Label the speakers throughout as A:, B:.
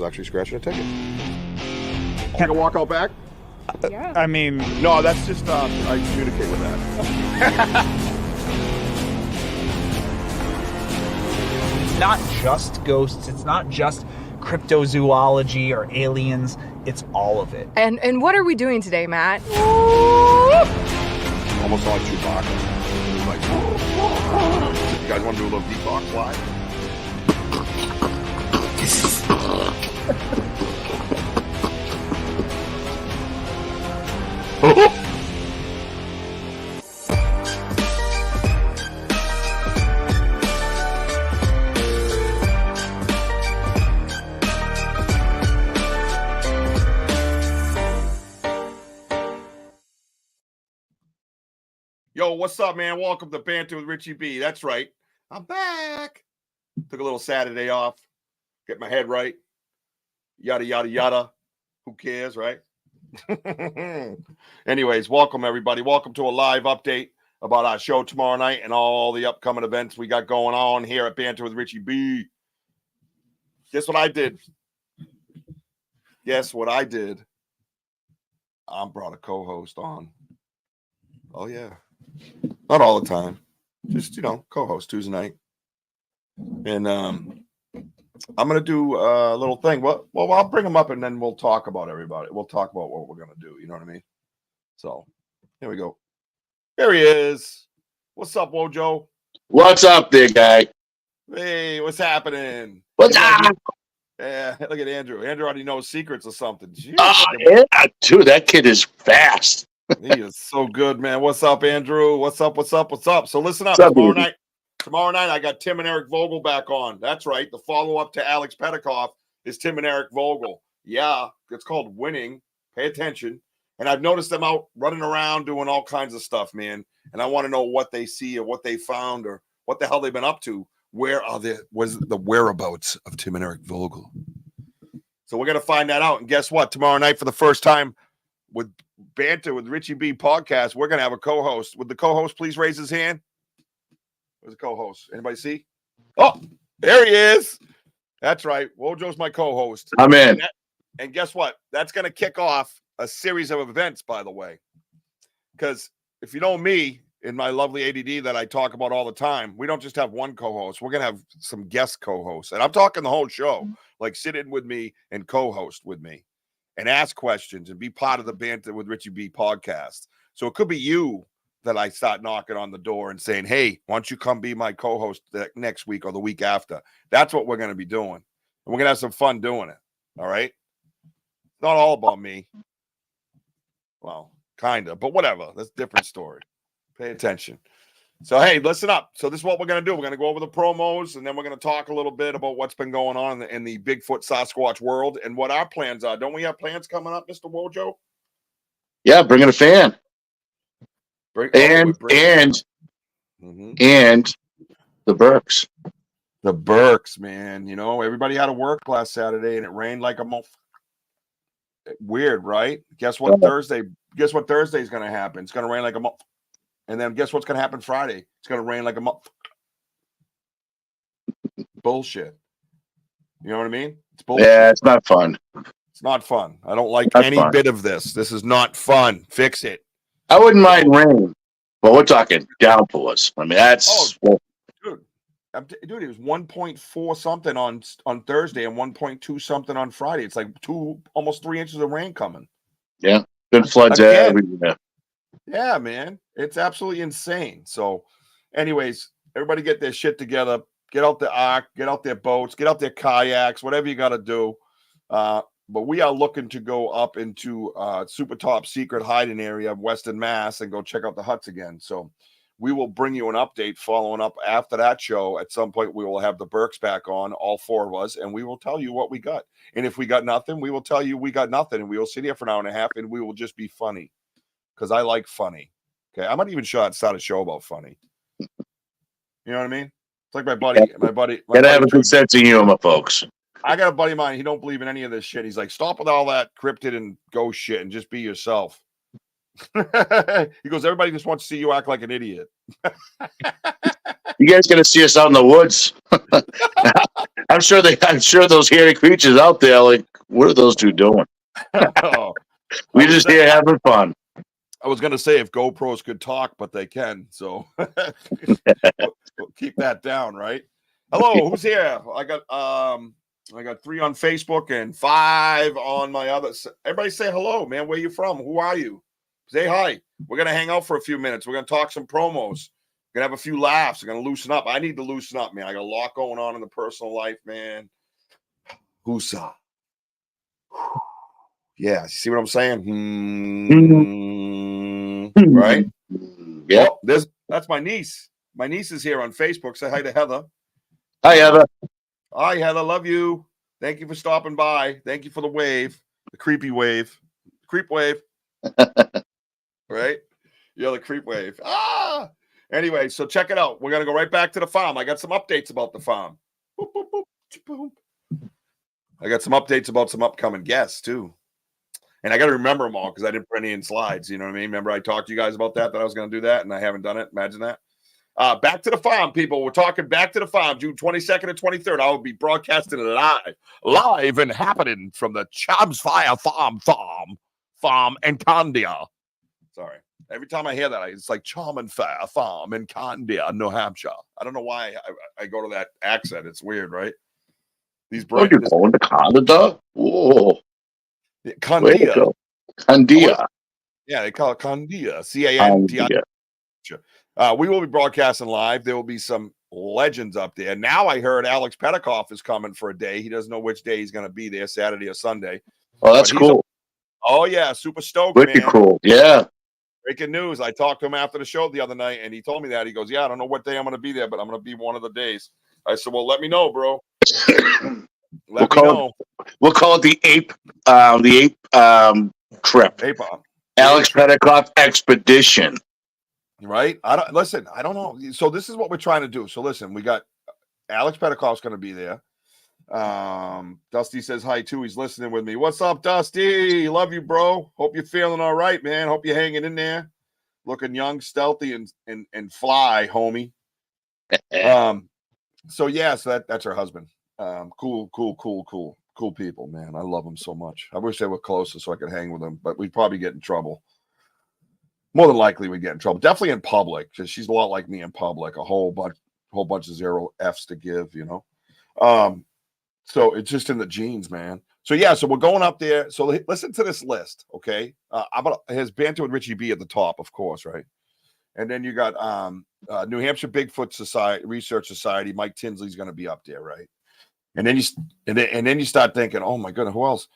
A: actually scratching a ticket. Can I walk out back?
B: Yeah.
C: I mean,
A: No, that's just I communicate with that.
C: it's not just ghosts. It's not just cryptozoology or aliens. It's all of it.
B: And what are we doing today, Matt?
A: Almost like Chewbacca. Like, you guys want to do a little deep box fly? Yo, what's up, man? Welcome to Banter with Richie B. That's right. I'm back. Took a little Saturday off. Get my head right. Yada, yada, yada. Who cares, right? Anyways, welcome, everybody. Welcome to a live update about our show tomorrow night and all the upcoming events we got going on here at Banter with Richie B. Guess what I did? Guess what I did? I brought a co-host on. Oh, yeah. Not all the time. Just, co-host Tuesday night. And I'm going to do a little thing. Well, I'll bring them up and then we'll talk about everybody. We'll talk about what we're going to do. You know what I mean? So, here we go. There he is. What's up, Wojo?
D: What's up, big guy?
A: Hey, what's happening?
D: What's up?
A: Yeah, look at Andrew. Andrew already knows secrets or something. Jeez,
D: Yeah, dude, that kid is fast.
A: He is so good, man. What's up, Andrew? What's up? So listen up. Tomorrow night, I got Tim and Eric Vogel back on. That's right. The follow-up to Alex Petikoff is Tim and Eric Vogel. Yeah, it's called Winning. Pay attention. And I've noticed them out running around doing all kinds of stuff, man. And I want to know what they see or what they found or what the hell they've been up to. Was the whereabouts of Tim and Eric Vogel? So we're going to find that out. And guess what? Tomorrow night, for the first time with Banter with Richie B podcast, we're going to have a co-host. Would the co-host please raise his hand? Where's the co-host? Anybody see? Oh, there he is. That's right. Wojo's my co-host.
D: I'm in.
A: And guess what? That's going to kick off a series of events, by the way. Because if you know me in my lovely ADD that I talk about all the time, we don't just have one co-host. We're going to have some guest co-hosts. And I'm talking the whole show. Like sit in with me and co-host with me and ask questions and be part of the Banter with Richie B podcast. So it could be you that I start knocking on the door and saying, hey, why don't you come be my co-host next week or the week after? That's what we're going to be doing. And we're going to have some fun doing it. All right? It's not all about me. Well, kind of, but whatever. That's a different story. Pay attention. So, hey, listen up. So this is what we're going to do. We're going to go over the promos, and then we're going to talk a little bit about what's been going on in the Bigfoot Sasquatch world and what our plans are. Don't we have plans coming up, Mr. Wojo?
D: Yeah, bringing a fan. And the Burks.
A: The Burks, man. You know, everybody had to work last Saturday, and it rained like a month. Weird, right? Guess what Thursday is going to happen? It's going to rain like a month. And then guess what's going to happen Friday? It's going to rain like a month. Bullshit. You know what I mean? It's bullshit.
D: Yeah, it's not fun.
A: It's not fun. I don't like any bit of this. This is not fun. Fix it.
D: I wouldn't mind rain, but we're talking downpours. I mean, that's...
A: Dude, it was 1.4 something on Thursday and 1.2 something on Friday. It's like almost 3 inches of rain coming.
D: Yeah, good floods everywhere.
A: Yeah, man. It's absolutely insane. So, anyways, everybody get their shit together. Get out the ark, get out their boats, get out their kayaks, whatever you got to do. But we are looking to go up into super top secret hiding area of Western Mass and go check out the huts again. So we will bring you an update following up after that show. At some point, we will have the Burks back on, all four of us, and we will tell you what we got. And if we got nothing, we will tell you we got nothing, and we will sit here for an hour and a half, and we will just be funny because I like funny. Okay, I might even start a show about funny. You know what I mean? It's like my buddy.
D: Gotta have a good sense of humor, folks.
A: I got a buddy of mine. He don't believe in any of this shit. He's like, stop with all that cryptid and ghost shit and just be yourself. He goes, everybody just wants to see you act like an idiot.
D: You guys gonna see us out in the woods? I'm sure those hairy creatures out there, like, what are those two doing?
A: Oh,
D: We
A: I was
D: just
A: saying-
D: here having fun.
A: I was going to say if GoPros could talk, but they can. So we'll keep that down, right? Hello, who's here? I got 3 on Facebook and 5 on my other. Everybody say hello, man. Where you from? Who are you? Say hi. We're gonna hang out for a few minutes. We're gonna talk some promos. We're gonna have a few laughs. We're gonna loosen up. I need to loosen up, man. I got a lot going on in the personal life, man. Who's up? Yeah, see what I'm saying? Right?
D: Yeah.
A: Oh, that's my niece. My niece is here on Facebook. Say hi to Heather.
D: Hi, Heather.
A: Hi, Heather. Love you. Thank you for stopping by. Thank you for the wave, the creepy wave, creep wave. Right? You're the creep wave. Ah. Anyway, so check it out. We're gonna go right back to the farm. I got some updates about the farm. Boop, boop, boop, boop. I got some updates about some upcoming guests too. And I got to remember them all because I didn't print any in slides. You know what I mean? Remember I talked to you guys about that I was going to do that, and I haven't done it. Imagine that. Back to the farm, people. We're talking back to the farm, June 22nd and 23rd. I will be broadcasting live and happening from the Chubbs Fire Farm in Candia. Sorry. Every time I hear that, it's like Charmin Fair Farm in Candia, New Hampshire. I don't know why I go to that accent. It's weird, right? These
D: What you going to Canada? Whoa. Way to
A: Candia.
D: go. Candia.
A: Yeah, they call it Candia. Candia. We will be broadcasting live. There will be some legends up there. Now I heard Alex Petikoff is coming for a day. He doesn't know which day he's going to be there, Saturday or Sunday.
D: Oh, that's cool.
A: Oh, yeah, super stoked,
D: Wicked
A: man.
D: cool. Yeah.
A: Breaking news. I talked to him after the show the other night, and he told me that. He goes, yeah, I don't know what day I'm going to be there, but I'm going to be one of the days. I said, well, let me know, bro. Let me know.
D: We'll call it the ape trip.
A: Ape-on.
D: Alex Petikoff expedition.
A: Right? I don't know. So this is what we're trying to do. So listen, we got Alex Petikoff's going to be there. Dusty says hi too. He's listening with me. What's up, Dusty? Love you, bro. Hope you're feeling all right, man. Hope you're hanging in there. Looking young, stealthy, and fly, homie. So yeah, so that's her husband. Cool people, man. I love them so much. I wish they were closer so I could hang with them, but we'd probably get in trouble. More than likely we'd get in trouble. Definitely in public, because she's a lot like me in public. A whole bunch of 0 F's to give, you know. So it's just in the genes, man. So yeah, so we're going up there. So listen to this list, okay? His banter with Richie B at the top, of course, right? And then you got New Hampshire Bigfoot Society Research Society. Mike Tinsley's going to be up there, right? And then you start thinking, oh my goodness, who else?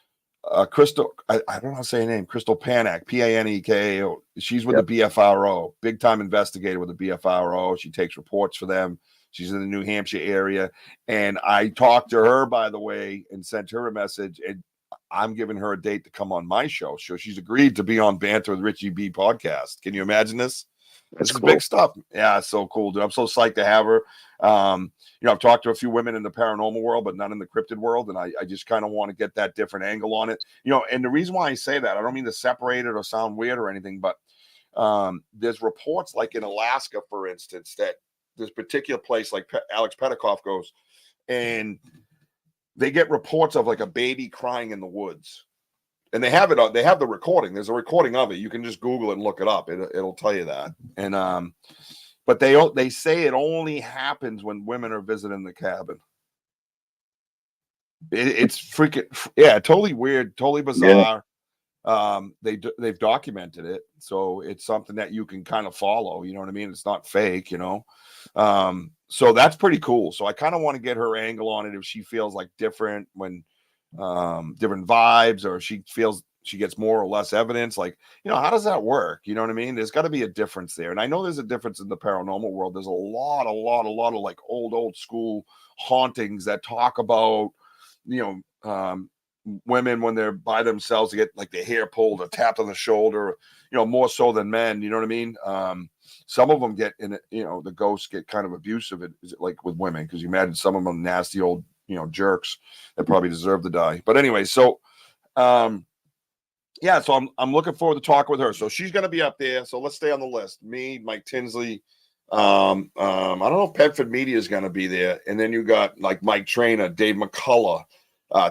A: Crystal, I don't know how to say her name. Crystal Panek, Panekao. She's with the BFRO, big time investigator with the BFRO. She takes reports for them. She's in the New Hampshire area, and I talked to her, by the way, and sent her a message. And I'm giving her a date to come on my show. So she's agreed to be on Banter with Richie B podcast. Can you imagine this? This is big stuff. Yeah, it's so cool, dude. I'm so psyched to have her. I've talked to a few women in the paranormal world, but none in the cryptid world. And I just kind of want to get that different angle on it. And the reason why I say that, I don't mean to separate it or sound weird or anything, but there's reports like in Alaska, for instance, that this particular place, like Alex Petikoff goes, and they get reports of like a baby crying in the woods. And they have it. They have the recording. There's a recording of it. You can just Google it and look it up. It'll tell you that. And but they say it only happens when women are visiting the cabin. It's freaking totally weird, totally bizarre. Yeah. They've documented it, so it's something that you can kind of follow. You know what I mean? It's not fake, you know. So that's pretty cool. So I kind of want to get her angle on it if she feels like different when. Different vibes, or she feels she gets more or less evidence. Like, how does that work? You know what I mean? There's got to be a difference there. And I know there's a difference in the paranormal world. There's a lot of like old school hauntings that talk about, women when they're by themselves to get like their hair pulled or tapped on the shoulder, more so than men. You know what I mean? Some of them get in it, the ghosts get kind of abusive, like with women, because you imagine some of them nasty old jerks that probably deserve to die. But anyway, so so I'm looking forward to talking with her. So she's going to be up there. So let's stay on the list. Me, Mike Tinsley, I don't know if Bedford Media is going to be there, and then you got like Mike Trainer, Dave McCullough,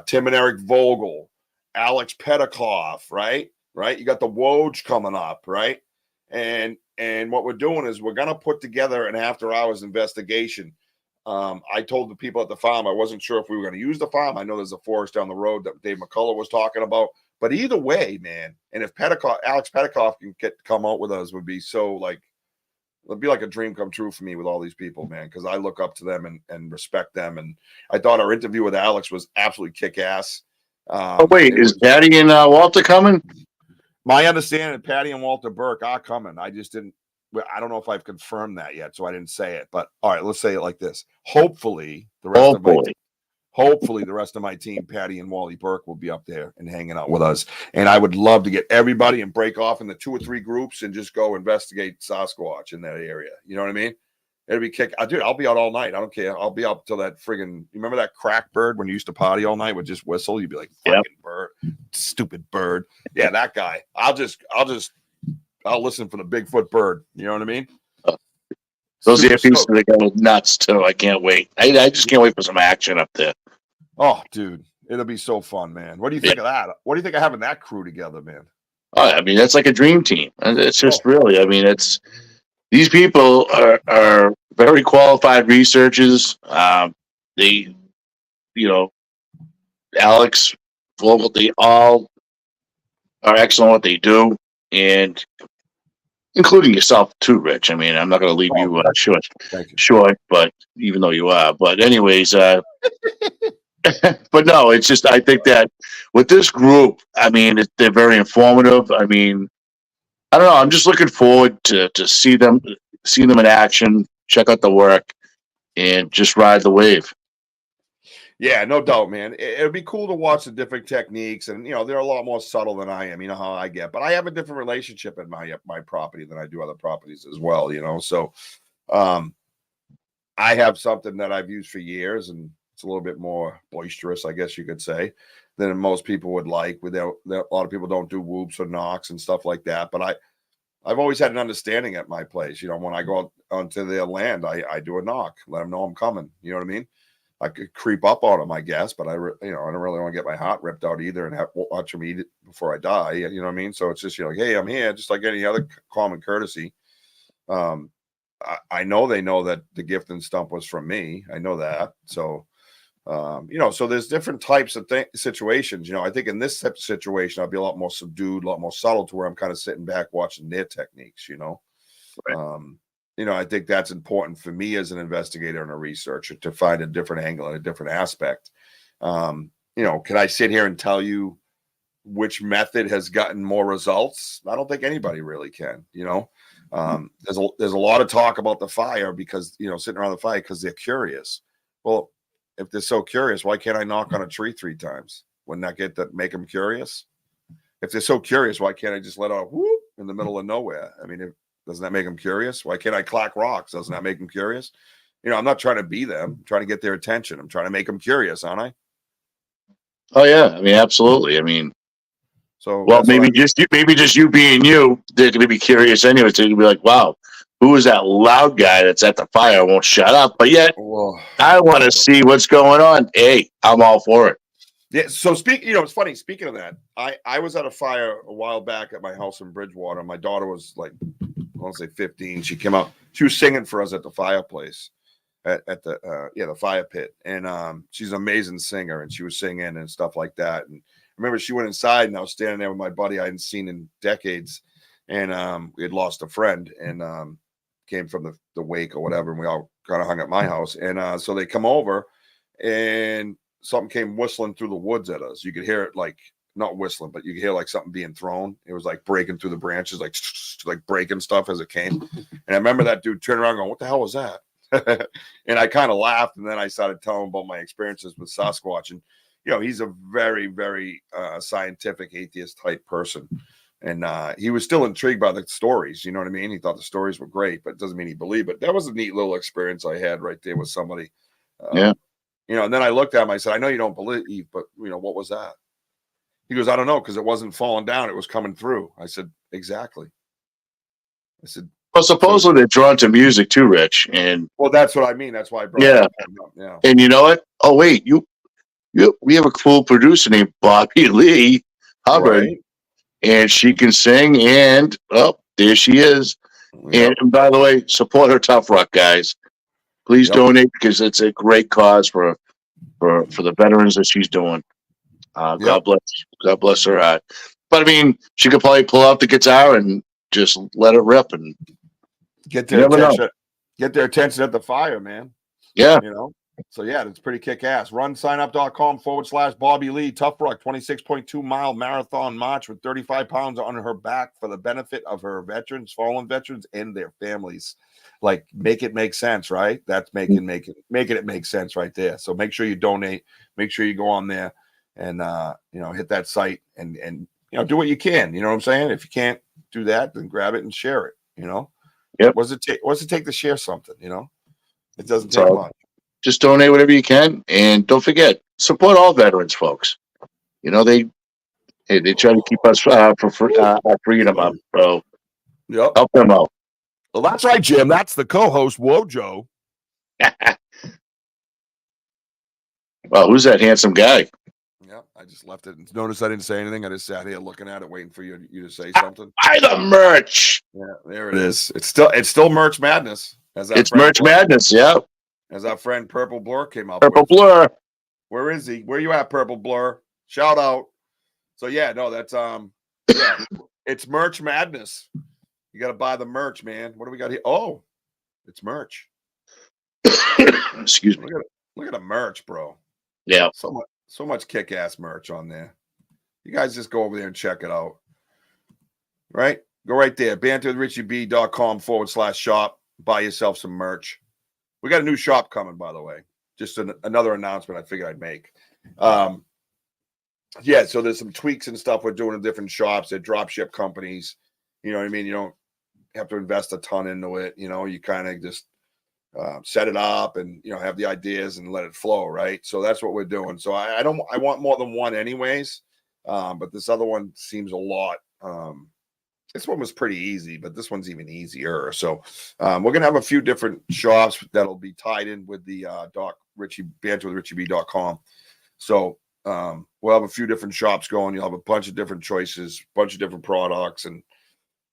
A: Tim and Eric Vogel, Alex Petikoff, right? Right. You got the Woj coming up, right? And what we're doing is we're going to put together an after hours investigation. I told the people at the farm I wasn't sure if we were going to use the farm. I know there's a forest down the road that Dave McCullough was talking about, but either way, man. And if Alex Petikoff can come out with us, would be so like. It'd be like a dream come true for me with all these people, man, because I look up to them and respect them. And I thought our interview with Alex was absolutely kick ass.
D: Oh wait, is Patty and Walter coming?
A: My understanding, Patty and Walter Burke are coming. I just didn't. I don't know if I've confirmed that yet, so I didn't say it. But all right, let's say it like this. Hopefully, the rest of my team, Patty and Wally Burke, will be up there and hanging out with us. And I would love to get everybody and break off into 2 or 3 groups and just go investigate Sasquatch in that area. You know what I mean? It'd be kick. Dude, I'll be out all night. I don't care. I'll be up till that friggin'. You remember that crack bird when you used to potty all night would just whistle? You'd be like, "Fucking bird, stupid bird." Yeah, that guy. I'll listen for the Bigfoot bird. You know what I mean?
D: Those earpieces are going nuts too. I can't wait. I just can't wait for some action up there.
A: Oh, dude, it'll be so fun, man. What do you think of that? What do you think of having that crew together, man?
D: Oh, I mean, that's like a dream team. It's just really. I mean, it's. These people are very qualified researchers. They, Alex, Vogel, they all are excellent at what they do, and including yourself too, Rich. I mean, I'm not going to leave you short, but even though you are. But anyways, but no, it's just I think that with this group, I mean, they're very informative. I mean, I don't know. I'm just looking forward to see them in action, check out the work, and just ride the wave.
A: Yeah, no doubt, man. It'd be cool to watch the different techniques, and they're a lot more subtle than I am. You know how I get, but I have a different relationship at my property than I do other properties as well. So I have something that I've used for years, and it's a little bit more boisterous, I guess you could say, than most people would like. A lot of people don't do whoops or knocks and stuff like that, but I've always had an understanding at my place. When I go out onto their land, I do a knock, let them know I'm coming. You know what I mean? I could creep up on them, I guess, but I don't really want to get my heart ripped out either and watch them eat it before I die. You know what I mean? So it's just, hey, I'm here, just like any other common courtesy. I know they know that the gift and stump was from me. I know that. So, so there's different types of situations. I think in this type of situation, I'll be a lot more subdued, a lot more subtle to where I'm kind of sitting back watching their techniques, Right. I think that's important for me as an investigator and a researcher to find a different angle and a different aspect. Can I sit here and tell you which method has gotten more results? I don't think anybody really can. There's a lot of talk about the fire because sitting around the fire because they're curious. Well, if they're so curious, why can't I knock on a tree 3 times? Wouldn't that make them curious? If they're so curious, why can't I just let out whoop in the middle of nowhere? I mean, doesn't that make them curious? Why can't I clack rocks? Doesn't that make them curious? I'm not trying to be them. I'm trying to get their attention. I'm trying to make them curious, aren't I?
D: Oh yeah, I mean, absolutely. I mean,
A: so
D: maybe just you being you, they're going to be curious anyway. So you'll be like, wow, who is that loud guy that's at the fire? Won't shut up, but yet I want to see what's going on. Hey, I'm all for it.
A: Yeah. So it's funny. Speaking of that, I was at a fire a while back at my house in Bridgewater. My daughter was like, I want to say 15. She came out. She was singing for us at the fireplace, at the fire pit. And she's an amazing singer, and she was singing and stuff like that. And I remember she went inside, and I was standing there with my buddy I hadn't seen in decades, and we had lost a friend, and came from the wake or whatever, and we all kind of hung at my house. And so they come over, and something came whistling through the woods at us. You could hear it like not whistling, but you could hear like something being thrown. It was like breaking through the branches, like breaking stuff as it came. And I remember that dude turning around going, "What the hell was that?" And I kind of laughed. And then I started telling him about my experiences with Sasquatch. And, he's a very, very scientific atheist type person. And he was still intrigued by the stories. You know what I mean? He thought the stories were great, but it doesn't mean he believed it. That was a neat little experience I had right there with somebody.
D: Yeah.
A: And then I looked at him, I said, "I know you don't believe, but what was that?" He goes, "I don't know, because it wasn't falling down, it was coming through." I said, "Exactly." I said,
D: Well, supposedly they're drawn to music too, Rich. And
A: Well, that's what I mean. That's why I brought
D: yeah,
A: it up. Yeah.
D: and you know what? Oh wait, we have a cool producer named Bobby Lee Hubbard,
A: Right.
D: and she can sing. And oh, there she is.
A: Yep.
D: And by the way, support her Tough Rock, guys. Please
A: Yep.
D: donate because it's a great cause for the veterans that she's doing.
A: Yep.
D: God bless her heart. But I mean, she could probably pull out the guitar and just let it rip, and
A: Get
D: you
A: their
D: never know.
A: attention. Get their attention at the fire, man.
D: Yeah,
A: You know. So yeah, that's pretty kick ass. Runsignup.com/Bobby Lee Tough Rock 26.2 mile marathon march with 35 pounds on her back for the benefit of her veterans, fallen veterans, and their families. Like, make it make sense, right? That's making it make sense right there. So make sure you donate. Make sure you go on there and hit that site and do what you can. You know what I'm saying? If you can't do that, then grab it and share it.
D: Yep.
A: What's it take to share something? It doesn't
D: So-
A: take much.
D: just donate whatever you can, and don't forget, support all veterans, folks. They try to keep us our freedom up, so
A: Yep.
D: help them out.
A: Well, that's right, Jim. That's the co-host, Wojo.
D: Well, who's that handsome guy?
A: Yep. I just left it. Notice I didn't say anything. I just sat here looking at it, waiting for you to say something.
D: Buy the merch.
A: Yeah, there it is. It's still merch madness.
D: It's merch madness. Yeah,
A: As our friend Purple Blur came up
D: Purple
A: with.
D: Blur.
A: Where is he? Where you at, Purple Blur? Shout out. So yeah, no, that's it's merch madness. You got to buy the merch, man. What do we got here? Oh, it's merch.
D: Excuse me.
A: Look at the merch, bro.
D: Yeah.
A: So much kick-ass merch on there. You guys just go over there and check it out. Right? Go right there. banterwithrichieb.com/shop. Buy yourself some merch. We got a new shop coming, by the way. Just another announcement I figured I'd make. Yeah, so there's some tweaks and stuff we're doing in different shops at dropship companies. You know what I mean? You don't have to invest a ton into it. You kind of just set it up and have the ideas and let it flow, right? So that's what we're doing. So I want more than one anyways, but this other one seems a lot. This one was pretty easy, but this one's even easier. So we're gonna have a few different shops that'll be tied in with the banterwithrichieb.com. So we'll have a few different shops going. You'll have a bunch of different choices, bunch of different products, and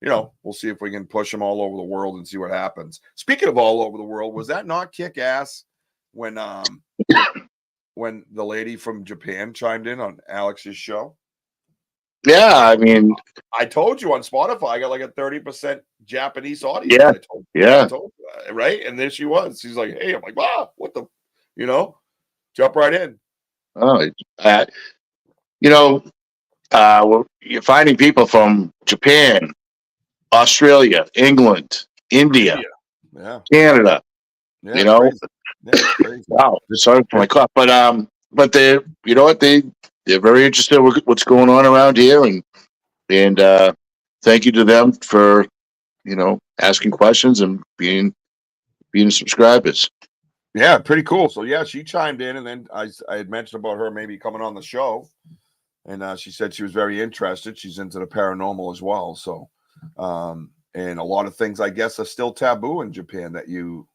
A: we'll see if we can push them all over the world and see what happens. Speaking of all over the world, was that not kick ass when when the lady from Japan chimed in on Alex's show?
D: Yeah, I mean,
A: I told you on Spotify, I got like a 30% Japanese audience.
D: Yeah,
A: I told you that, right? And there she was. She's like, hey, I'm like, wow, what the, jump right in.
D: oh, you're finding people from Japan, Australia, England, India,
A: Yeah.
D: Canada.
A: Yeah. Crazy. Yeah, crazy.
D: Wow, sorry for my cough, but they're they're very interested in what's going on around here, and thank you to them for asking questions and being subscribers.
A: Yeah, pretty cool. So yeah, she chimed in, and then I had mentioned about her maybe coming on the show, and she said she was very interested. She's into the paranormal as well. So, and a lot of things I guess are still taboo in Japan that you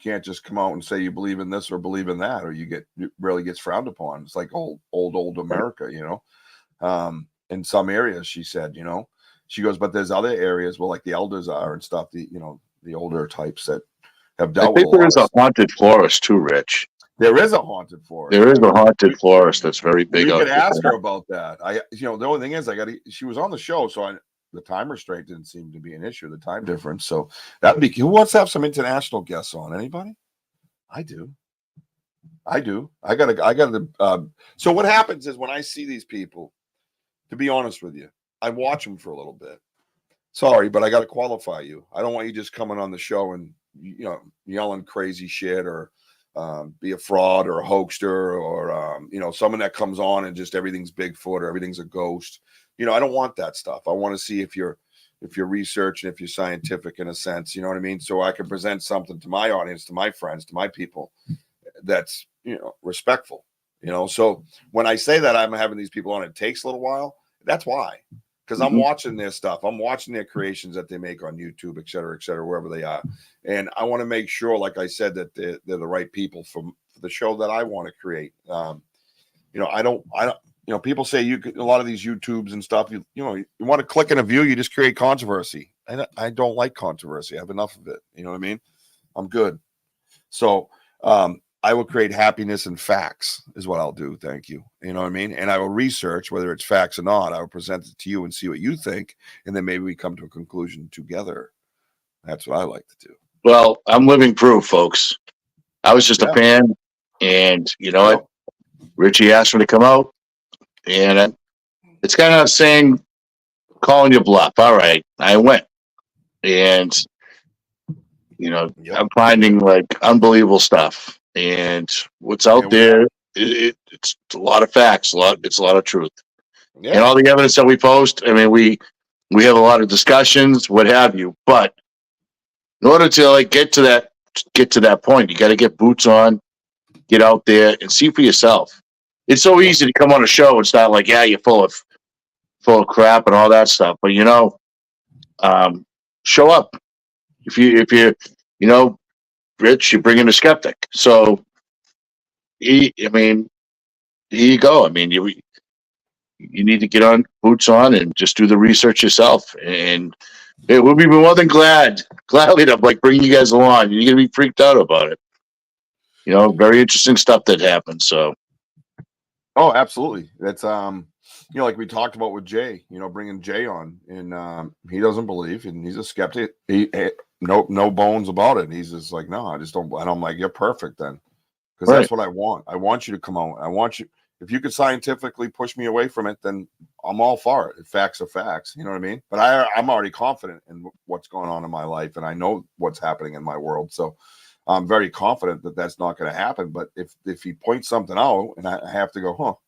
A: can't just come out and say you believe in this or believe in that, or it really gets frowned upon. It's like old America, in some areas. She said, she goes, but there's other areas where like the elders are and stuff. The older types that have dealt with. I think
D: there is a haunted forest too, Rich.
A: There is a haunted forest.
D: There is a haunted forest that's very big.
A: We could ask her about that. The only thing is, she was on the show, so the time restraint didn't seem to be an issue. The time difference, so that'd be. Who wants to have some international guests on? Anybody? I do. I gotta. So what happens is when I see these people, to be honest with you, I watch them for a little bit. Sorry, but I got to qualify you. I don't want you just coming on the show and yelling crazy shit or be a fraud or a hoaxer or someone that comes on and just everything's Bigfoot or everything's a ghost. I don't want that stuff. I want to see if you're researching, if you're scientific in a sense, you know what I mean? So I can present something to my audience, to my friends, to my people that's, respectful, So when I say that I'm having these people on, it takes a little while. That's why. because I'm watching their stuff. I'm watching their creations that they make on YouTube, et cetera, wherever they are. And I want to make sure, like I said, that they're the right people for the show that I want to create. I don't, people say a lot of these YouTubes and stuff, you want to click in a view, you just create controversy. I don't like controversy. I have enough of it. You know what I mean? I'm good. So, I will create happiness and facts is what I'll do. Thank you. You know what I mean? And I will research whether it's facts or not. I will present it to you and see what you think. And then maybe we come to a conclusion together. That's what I like to do.
D: Well, I'm living proof, folks. I was just a fan, and you know what? Richie asked me to come out, and it's kind of saying, calling you bluff. All right, I went, and I'm finding like unbelievable stuff, and what's out there, it's a lot of facts, it's a lot of truth, and all the evidence that we post. I mean, we have a lot of discussions, what have you, but in order to like get to that point, you got to get boots on, get out there and see for yourself. It's so easy to come on a show and start like, yeah, you're full of crap and all that stuff, but show up. If you're Rich, you bring in a skeptic. So here you go. I mean, you need to get on boots on and just do the research yourself, and it would be more than gladly to like bring you guys along. You're gonna be freaked out about it. Very interesting stuff that happens. So,
A: oh, absolutely. That's like we talked about with Jay. Bringing Jay on, and he doesn't believe, and he's a skeptic. No bones about it. He's just like, no, I just don't. And I'm like, you're perfect then, because that's what I want. I want you to come out. I want you. If you could scientifically push me away from it, then I'm all for it. Facts are facts. You know what I mean? But I'm already confident in what's going on in my life, and I know what's happening in my world. So I'm very confident that that's not going to happen. But if he points something out, and I have to go,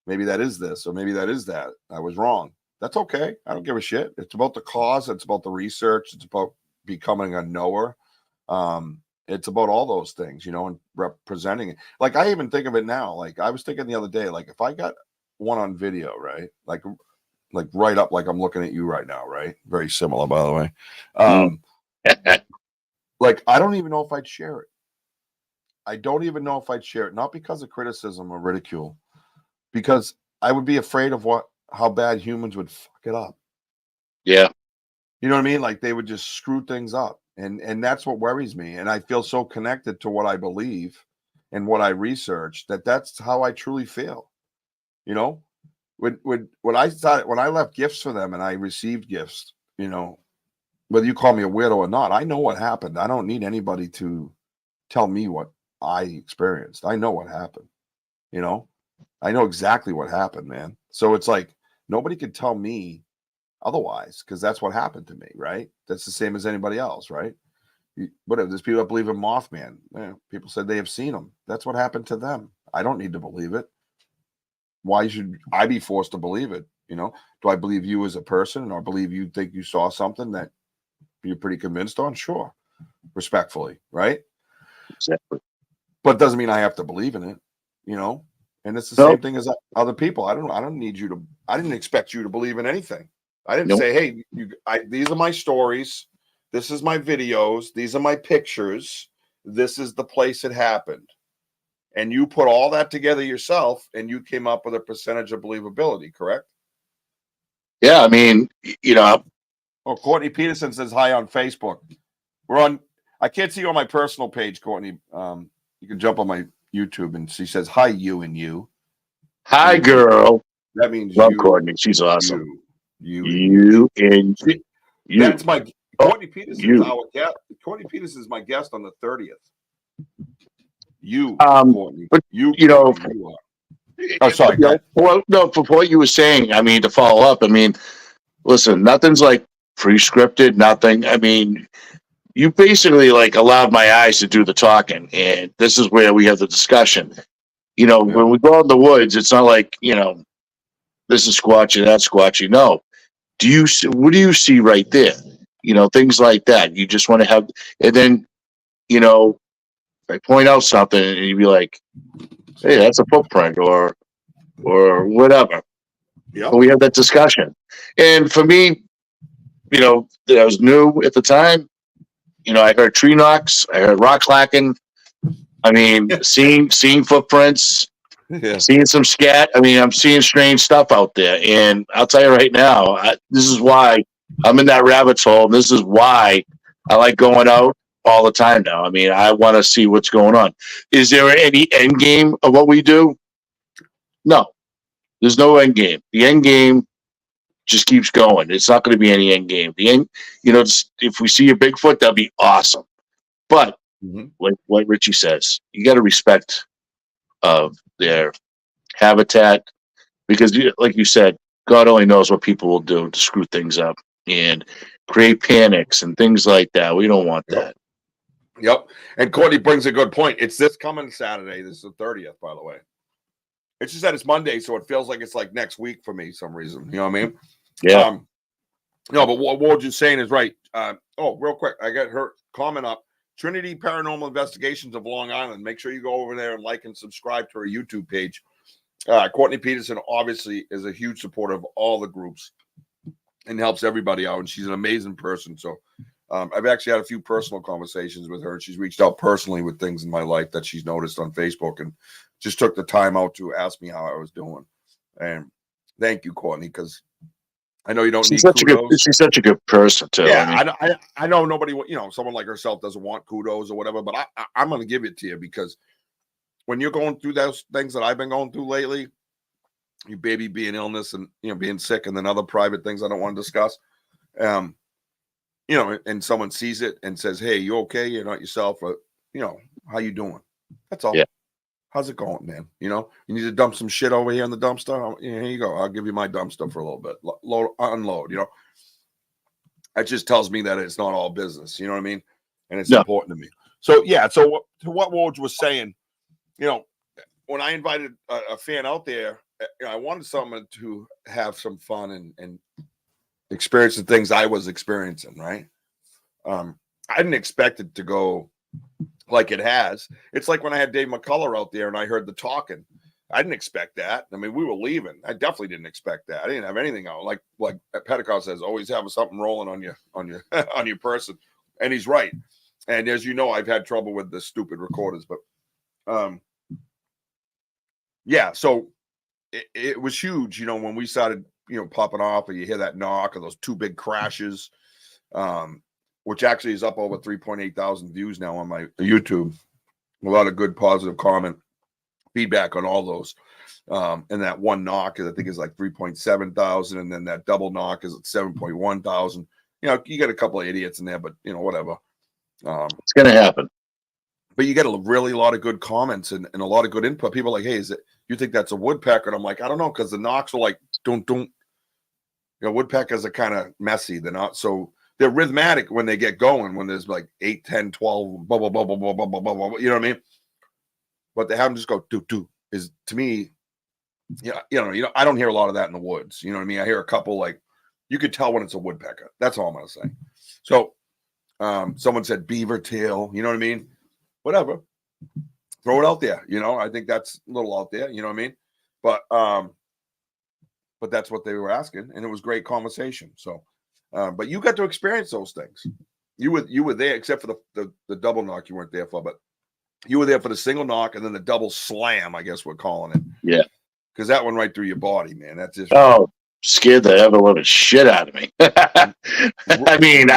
A: maybe that is this, or maybe that is that. I was wrong. That's okay. I don't give a shit. It's about the cause. It's about the research. It's about becoming a knower. It's about all those things, and representing it. Like I even think of it now. Like I was thinking the other day, like if I got one on video, right? Like right up, like I'm looking at you right now, right? Very similar, by the way. Like I don't even know if I'd share it. I don't even know if I'd share it, not because of criticism or ridicule, because I would be afraid of how bad humans would fuck it up.
D: Yeah.
A: You know what I mean? Like they would just screw things up. And that's what worries me. And I feel so connected to what I believe and what I research that's how I truly feel. When I left gifts for them and I received gifts, whether you call me a weirdo or not, I know what happened. I don't need anybody to tell me what I experienced. I know what happened. I know exactly what happened, man. So it's like nobody could tell me otherwise, because that's what happened to me, right? That's the same as anybody else, right? Whatever. There's people that believe in Mothman. People said they have seen him. That's what happened to them. I don't need to believe it. Why should I be forced to believe it? Do I believe you as a person, or believe you think you saw something that you're pretty convinced on? Sure, respectfully, right?
D: Exactly.
A: But it doesn't mean I have to believe in it, And it's the same thing as other people. I don't need you to. I didn't expect you to believe in anything. I didn't say, hey, these are my stories. This is my videos. These are my pictures. This is the place it happened. And you put all that together yourself, and you came up with a percentage of believability, correct?
D: Yeah, I mean,
A: Oh, Courtney Peterson says hi on Facebook. I can't see you on my personal page, Courtney. You can jump on my YouTube, and she says, hi, you and you.
D: Hi, girl.
A: That means
D: love Courtney. She's awesome. You and you.
A: That's my Courtney Peterson is our guest. Courtney Peterson is my guest on the 30th. Courtney.
D: But
A: you are. Oh, sorry.
D: Well, no, for what you were saying, I mean, to follow up, I mean, listen, nothing's like pre-scripted, nothing. I mean, you basically like allowed my eyes to do the talking, and this is where we have the discussion. When we go out in the woods, it's not like, this is squatchy, that's squatchy. No. What do you see right there? Things like that. You just want to have, and then, if I point out something and you'd be like, hey, that's a footprint or whatever.
A: Yeah.
D: we have that discussion. And for me, I was new at the time. I heard tree knocks, I heard rock clacking. I mean, seeing footprints,
A: Yeah.
D: seeing some scat. I mean, I'm seeing strange stuff out there, and I'll tell you right now, this is why I'm in that rabbit hole. This is why I like going out all the time now. I mean, I want to see what's going on. Is there any end game of what we do? No, there's no end game. The end game just keeps going. It's not going to be any end game. The end, if we see a Bigfoot, that'd be awesome. But like what Richie says, you got to respect of their habitat because, like you said, God only knows what people will do to screw things up and create panics and things like that. We don't want that.
A: Yep. And Courtney brings a good point. It's this coming Saturday. This is the 30th, by the way. It's just that it's Monday, so it feels like it's like next week for me, some reason. You know what I mean?
D: Yeah.
A: No, but what Wojo's saying is right. Real quick, I got her comment up. Trinity Paranormal Investigations of Long Island. Make sure you go over there and like and subscribe to her YouTube page. Courtney Peterson obviously is a huge supporter of all the groups and helps everybody out. And she's an amazing person. So I've actually had a few personal conversations with her. And she's reached out personally with things in my life that she's noticed on Facebook and just took the time out to ask me how I was doing. And thank you, Courtney, because I know you don't
D: She's
A: need kudos.
D: She's such a good person too.
A: Yeah, I know nobody, someone like herself doesn't want kudos or whatever, but I'm going to give it to you because when you're going through those things that I've been going through lately, your baby being illness and being sick, and then other private things I don't want to discuss, and someone sees it and says, "Hey, you okay? You're not yourself," or how you doing? That's all.
D: Yeah.
A: How's it going, man? You need to dump some shit over here in the dumpster. Here you go. I'll give you my dumpster for a little bit. Unload. That just tells me that it's not all business. You know what I mean? And it's important to me. So yeah. So to what Woj was saying, when I invited a fan out there, I wanted someone to have some fun and experience the things I was experiencing. Right? I didn't expect it to go like it has. It's like when I had Dave McCullough out there and I heard the talking. I didn't expect that. I mean, we were leaving. I definitely didn't expect that. I didn't have anything out. Like Petticoat says, always have something rolling on your on your person. And he's right. And as you know, I've had trouble with the stupid recorders, but yeah, so it was huge, when we started, popping off, or you hear that knock or those two big crashes, which actually is up over 3.8 thousand views now on my YouTube. A lot of good positive comment feedback on all those. And that one knock I think is like 3.7 thousand, and then that double knock is at 7.1 thousand. You get a couple of idiots in there, but whatever.
D: It's gonna happen.
A: But you get a really lot of good comments and a lot of good input. People are like, "Hey, you think that's a woodpecker?" And I'm like, I don't know, because the knocks are like don't. Woodpeckers are kind of messy. They're not so. They're rhythmic when they get going, when there's like 8, 10, 12, blah, blah, blah, blah, blah, blah, blah, blah, blah, you know what I mean? But they have them just go, do, is, to me, I don't hear a lot of that in the woods. You know what I mean? I hear a couple, like, you could tell when it's a woodpecker. That's all I'm going to say. So someone said beaver tail, you know what I mean? Whatever. Throw it out there. I think that's a little out there, you know what I mean? But that's what they were asking. And it was great conversation. So, but you got to experience those things. You were there, except for the double knock you weren't there for, but you were there for the single knock and then the double slam, I guess we're calling it.
D: Yeah.
A: Because that went right through your body, man. That's just
D: scared the ever living shit out of me. I mean,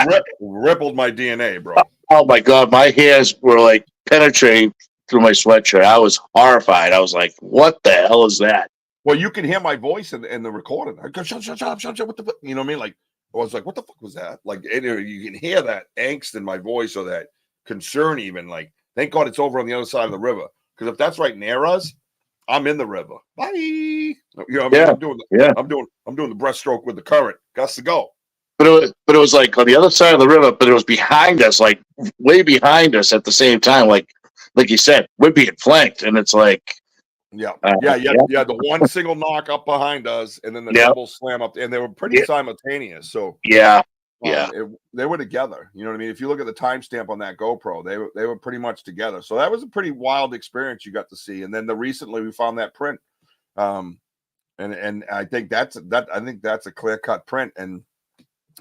A: rippled my DNA, bro.
D: Oh my God, my hairs were like penetrating through my sweatshirt. I was horrified. I was like, "What the hell is that?"
A: Well, you can hear my voice in the recording. I go, shut up, what the fuck? You know what I mean? Like, I was like, what the fuck was that? Like, you can hear that angst in my voice or that concern even. Like, thank God it's over on the other side of the river. Because if that's right near us, I'm in the river. Bye. You know what I mean? I'm doing the breaststroke with the current. Got to go.
D: But it was like on the other side of the river, but it was behind us, like way behind us at the same time. Like you said, we're being flanked. And it's like,
A: the one single knock up behind us, and then the double slam up, and they were pretty simultaneous. So they were together. You know what I mean? If you look at the timestamp on that GoPro, they were pretty much together. So that was a pretty wild experience you got to see. And then recently we found that print. And I think that's a clear cut print. And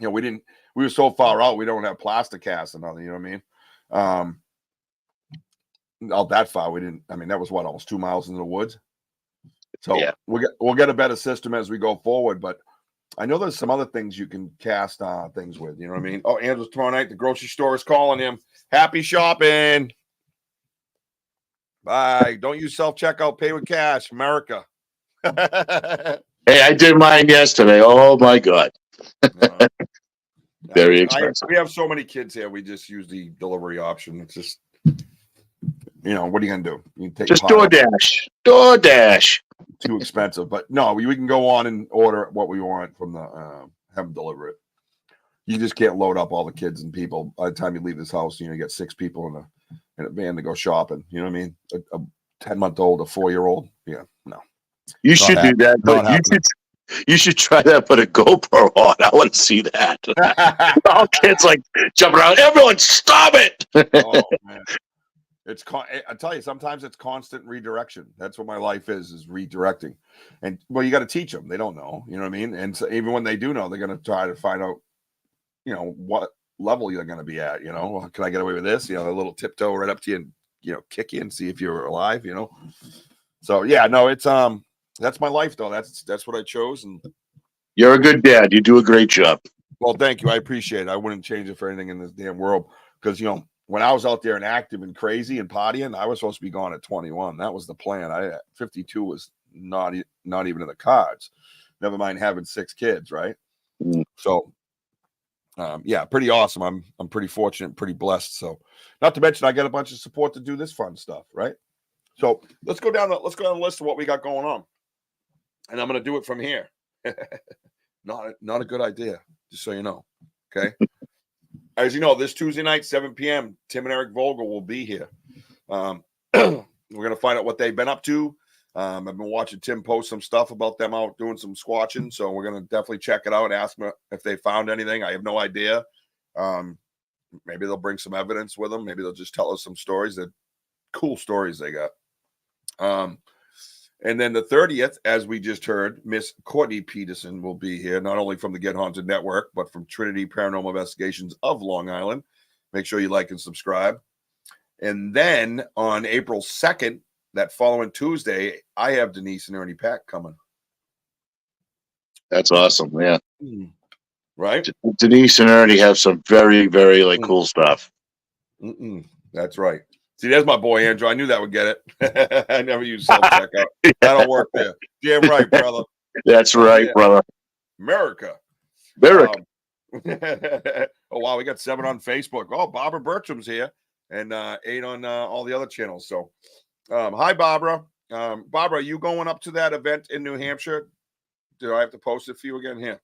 A: we were so far out, we don't have plaster casts and nothing, you know what I mean? Out that far, we didn't. I mean, that was what, almost 2 miles into the woods. So
D: Yeah.
A: we'll get a better system as we go forward. But I know there's some other things you can cast things with. You know what I mean? Oh, Andrew's tomorrow night. The grocery store is calling him. Happy shopping. Bye. Don't use self checkout. Pay with cash. America.
D: Hey, I did mine yesterday. Oh my God. Very expensive.
A: We have so many kids here. We just use the delivery option. It's just, what are you gonna do? You take
D: Just DoorDash. DoorDash.
A: Too expensive, but no, we can go on and order what we want from the have them deliver it. You just can't load up all the kids and people by the time you leave this house. You get 6 people in a van to go shopping. You know what I mean? A 10-month-old, a 4-year-old. Yeah, no.
D: You should do that. But you should try that. Put a GoPro on. I want to see that. All kids like jumping around. Everyone, stop it!
A: Oh man. I tell you, sometimes it's constant redirection. That's what my life is redirecting. And you got to teach them. They don't know, you know what I mean? And so even when they do know, they're going to try to find out, what level you're going to be at, well, can I get away with this? A little tiptoe right up to you and, kick you and see if you're alive, So yeah, no, it's, that's my life though. That's what I chose. And
D: you're a good dad. You do a great job.
A: Well, thank you. I appreciate it. I wouldn't change it for anything in this damn world because, when I was out there and active and crazy and partying, I was supposed to be gone at 21. That was the plan. 52 was not even in the cards. Never mind having 6 kids, right? So, yeah, pretty awesome. I'm pretty fortunate, pretty blessed. So, not to mention, I got a bunch of support to do this fun stuff, right? So let's go down the list of what we got going on, and I'm going to do it from here. Not a good idea, just so you know. Okay. As you know, this Tuesday night, 7 p.m., Tim and Eric Vogel will be here. We're going to find out what they've been up to. I've been watching Tim post some stuff about them out doing some squatching, so we're going to definitely check it out and ask them if they found anything. I have no idea. Maybe they'll bring some evidence with them. Maybe they'll just tell us some stories. That cool stories they got. And then the 30th, as we just heard, Miss Courtney Peterson will be here, not only from the Get Haunted Network, but from Trinity Paranormal Investigations of Long Island. Make sure you like and subscribe. And then on April 2nd, that following Tuesday, I have Denise and Ernie Pack coming.
D: That's awesome, yeah.
A: Right?
D: Denise and Ernie have some very, very cool stuff.
A: That's right. See, there's my boy Andrew. I knew that would get it. I never use self-checkout. That'll work there. Damn right, brother.
D: That's right, brother.
A: America.
D: Oh,
A: wow, we got 7 on Facebook. Oh, Barbara Bertram's here, and 8 on all the other channels. So, hi, Barbara. Barbara, are you going up to that event in New Hampshire? Do I have to post it for you again here?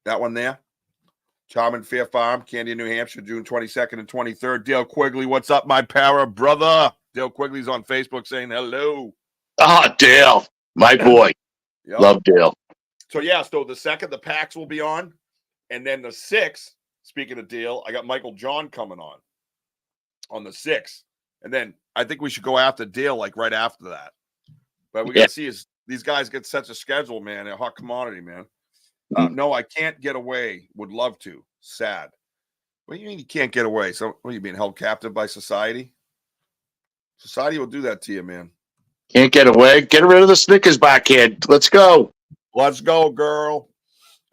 A: That one there? Charming Fair Farm, Candy, New Hampshire, June 22nd and 23rd. Dale Quigley, what's up, my para brother? Dale Quigley's on Facebook saying hello.
D: Ah, Dale, my boy. Yep. Love Dale.
A: So, yeah, so the 2nd, the PAX will be on. And then the 6th, speaking of Dale, I got Michael John coming on the 6th. And then I think we should go after Dale, like right after that. But we got to see these guys get such a schedule, man. A hot commodity, man. No, I can't get away. Would love to. Sad. What do you mean you can't get away? So, what are you being held captive by society? Society will do that to you, man.
D: Can't get away. Get rid of the Snickers bar, kid. Let's go.
A: Let's go, girl.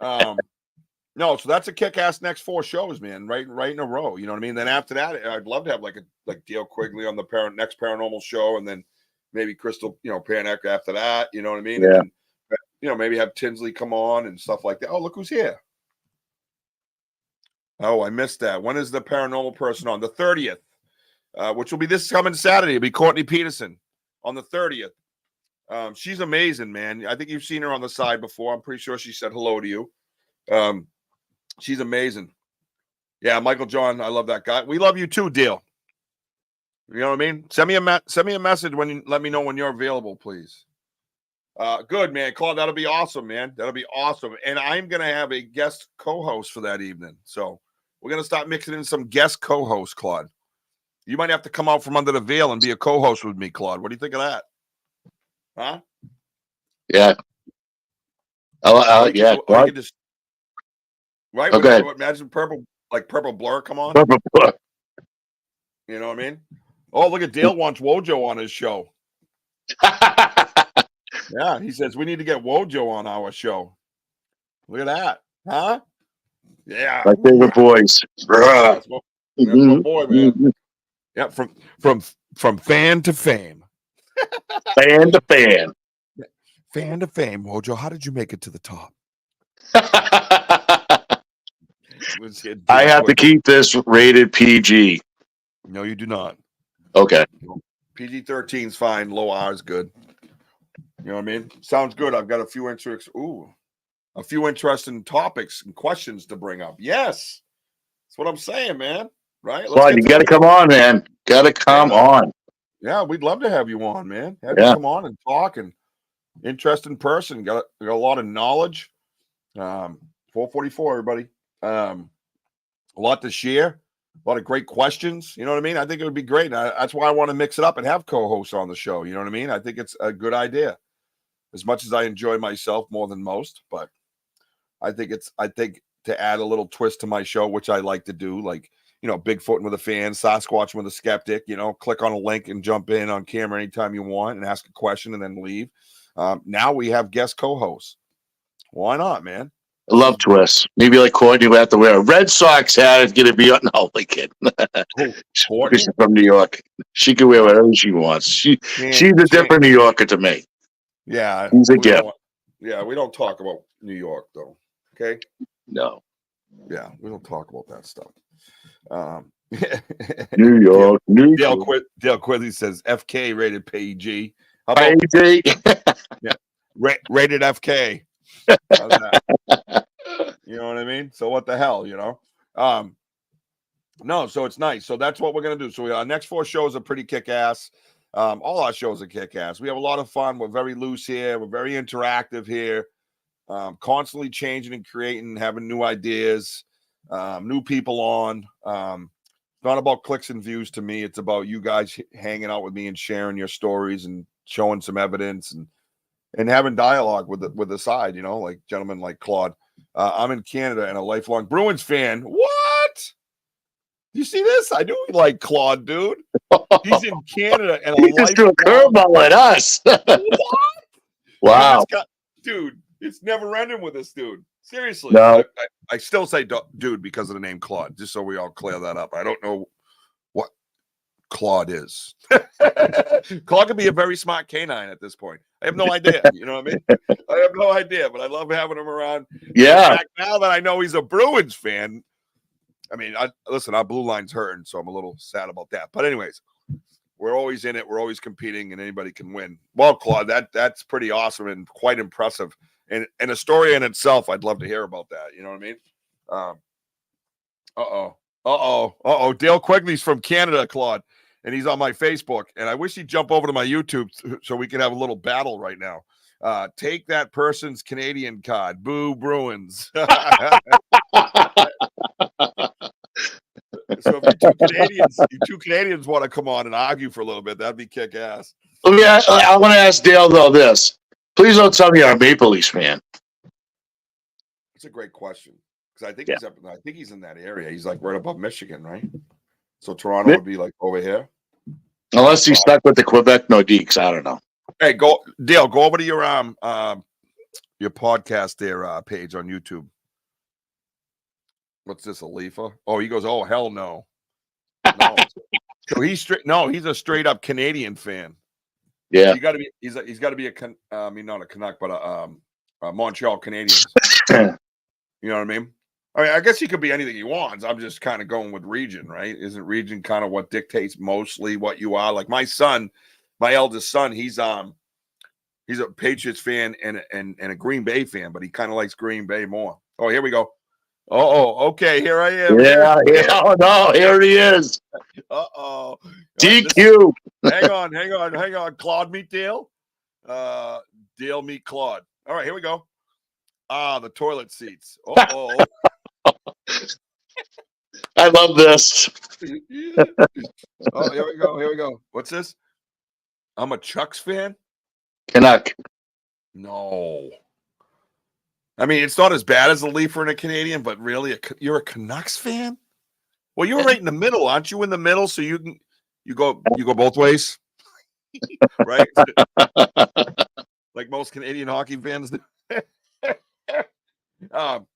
A: No, so that's a kick-ass next 4 shows, man. Right in a row. You know what I mean? Then after that, I'd love to have like Dale Quigley on the next paranormal show, and then maybe Crystal, Panek after that. You know what I mean?
D: Yeah.
A: And then, maybe have Tinsley come on and stuff like that. Oh, look who's here. Oh, I missed that. When is the paranormal person on? The 30th, which will be this coming Saturday. It'll be Courtney Peterson on the 30th. She's amazing, man. I think you've seen her on the side before. I'm pretty sure she said hello to you. She's amazing. Yeah, Michael John, I love that guy. We love you too, Dale. You know what I mean? Send me a message when you let me know when you're available, please. Good, man. Claude, that'll be awesome, man. That'll be awesome. And I'm going to have a guest co-host for that evening. So we're going to start mixing in some guest co-hosts, Claude. You might have to come out from under the veil and be a co-host with me, Claude. What do you think of that? Huh?
D: Yeah.
A: Or you can,
D: Yeah.
A: or you
D: What?
A: can just right.
D: Okay.
A: Imagine purple blur. Come on.
D: Purple.
A: You know what I mean? Oh, look at Dale wants Wojo on his show. Yeah, he says we need to get Wojo on our show. Look at that, huh? Yeah,
D: My favorite boys. Bruh.
A: that's my boy, man. Yeah, from fan to fame,
D: Fan to fan.
A: fan to fame. Wojo, how did you make it to the top? Let's get
D: I
A: Dale
D: have to
A: Quigley.
D: keep this rated PG.
A: No, you do not.
D: Okay.
A: PG-13 is fine. Low R is good. You know what I mean? Sounds good. I've got a few interesting topics and questions to bring up. Yes, that's what I'm saying, man. Right? Let's
D: Well,
A: get
D: you
A: to
D: got to come on, man. Got to come on.
A: Yeah, we'd love to have you on, man. Have you
D: Yeah.
A: come on and talk and interesting person. Got a lot of knowledge. 444, everybody. A lot to share. A lot of great questions. You know what I mean? I think it would be great. And that's why I want to mix it up and have co-hosts on the show. You know what I mean? I think it's a good idea. As much as I enjoy myself more than most, but I think to add a little twist to my show, which I like to do, like, you know, Bigfooting with a fan, Sasquatch with a skeptic, you know, click on a link and jump in on camera anytime you want and ask a question and then leave. Now we have guest co-hosts. Why not, man?
D: I love twists. Maybe like Courtney will have to wear a Red Sox hat. It's going to be on. No, I kid.
A: Courtney?
D: She's from New York. She can wear whatever she wants. She's a different New Yorker to me.
A: Yeah.
D: She's a gift.
A: We don't talk about New York, though. Okay?
D: No.
A: Yeah, we don't talk about that stuff.
D: New York.
A: Dale Quigley says FK rated PG. How
D: about
A: PG? Yeah, rated FK. How's that? You know what I mean? So what the hell, you know? No, so it's nice. So that's what we're gonna do. So our next 4 shows are pretty kick-ass. All our shows are kick-ass. We have a lot of fun. We're very loose here. We're very interactive here. Constantly changing and creating, having new ideas, new people on. It's not about clicks and views to me. It's about you guys hanging out with me and sharing your stories and showing some evidence and having dialogue with the side, you know, like gentlemen like Claude. I'm in Canada and a lifelong Bruins fan. What? You see this? I knew he liked Claude, dude. He's in Canada and
D: he just threw a curveball at us.
A: What?
D: Wow.
A: Dude, it's never ending with this dude. Seriously.
D: No.
A: I still say dude because of the name Claude, just so we all clear that up. I don't know what Claude is. Claude could be a very smart canine at this point. I have no idea. You know what I mean? I have no idea, but I love having him around.
D: Yeah.
A: In fact, now that I know he's a Bruins fan, I mean, listen, our blue line's hurting, so I'm a little sad about that. But anyways, we're always in it. We're always competing, and anybody can win. Well, Claude, that's pretty awesome and quite impressive. And a story in itself, I'd love to hear about that. You know what I mean? Dale Quigley's from Canada, Claude, and he's on my Facebook. And I wish he'd jump over to my YouTube so we could have a little battle right now. Take that person's Canadian card. Boo Bruins. So if you two Canadians want to come on and argue for a little bit, that'd be kick ass.
D: Yeah, I want to ask Dale though this. Please don't tell me you're a Maple Leafs fan.
A: It's a great question because I think he's in that area. He's like right above Michigan, right? So Toronto would be like over here,
D: unless he's stuck with the Quebec Nordiques. I don't know.
A: Hey, Dale. Go over to your podcast there page on YouTube. What's this, a Leafa? Oh, he goes, oh hell no. So he's he's a straight up Canadian fan.
D: Yeah,
A: he's got to be not a Canuck, but a Montreal Canadiens. You know what I mean? I mean, I guess he could be anything he wants. I'm just kind of going with region, right? Isn't region kind of what dictates mostly what you are? Like my eldest son, he's a Patriots fan and a Green Bay fan, but he kind of likes Green Bay more. Oh, here we go. Okay, here I am.
D: Yeah. Oh no, here he is. DQ.
A: Hang on. Claude meet Dale. Dale meet Claude. All right, here we go. The toilet seats.
D: I love this.
A: Oh, here we go. What's this? I'm a Chucks fan.
D: Canuck.
A: No. I mean, it's not as bad as a Leafer and a Canadian, but really, you're a Canucks fan? Well, you're right in the middle, aren't you? In the middle, so you go both ways, right? Like most Canadian hockey fans do. So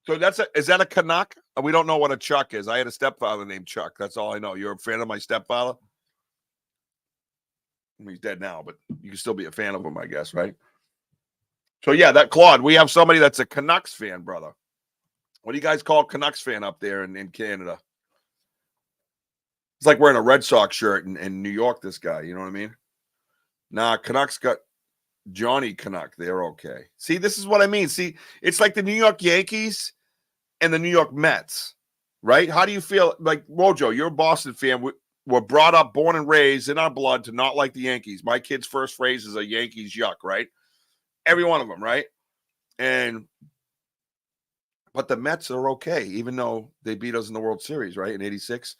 A: is that a Canuck? We don't know what a Chuck is. I had a stepfather named Chuck. That's all I know. You're a fan of my stepfather? He's dead now, but you can still be a fan of him, I guess, right? So yeah, that Claude, we have somebody that's a Canucks fan, brother. What do you guys call Canucks fan up there in Canada? It's like wearing a Red Sox shirt in New York, this guy, you know what I mean? Nah, Canucks got Johnny Canuck. They're okay. See, this is what I mean. See, it's like the New York Yankees and the New York Mets, right? How do you feel? Like, Wojo, you're a Boston fan. We're brought up, born and raised in our blood to not like the Yankees. My kid's first phrase is a Yankees yuck, right? Every one of them, right? But the Mets are okay, even though they beat us in the World Series, right? In '86.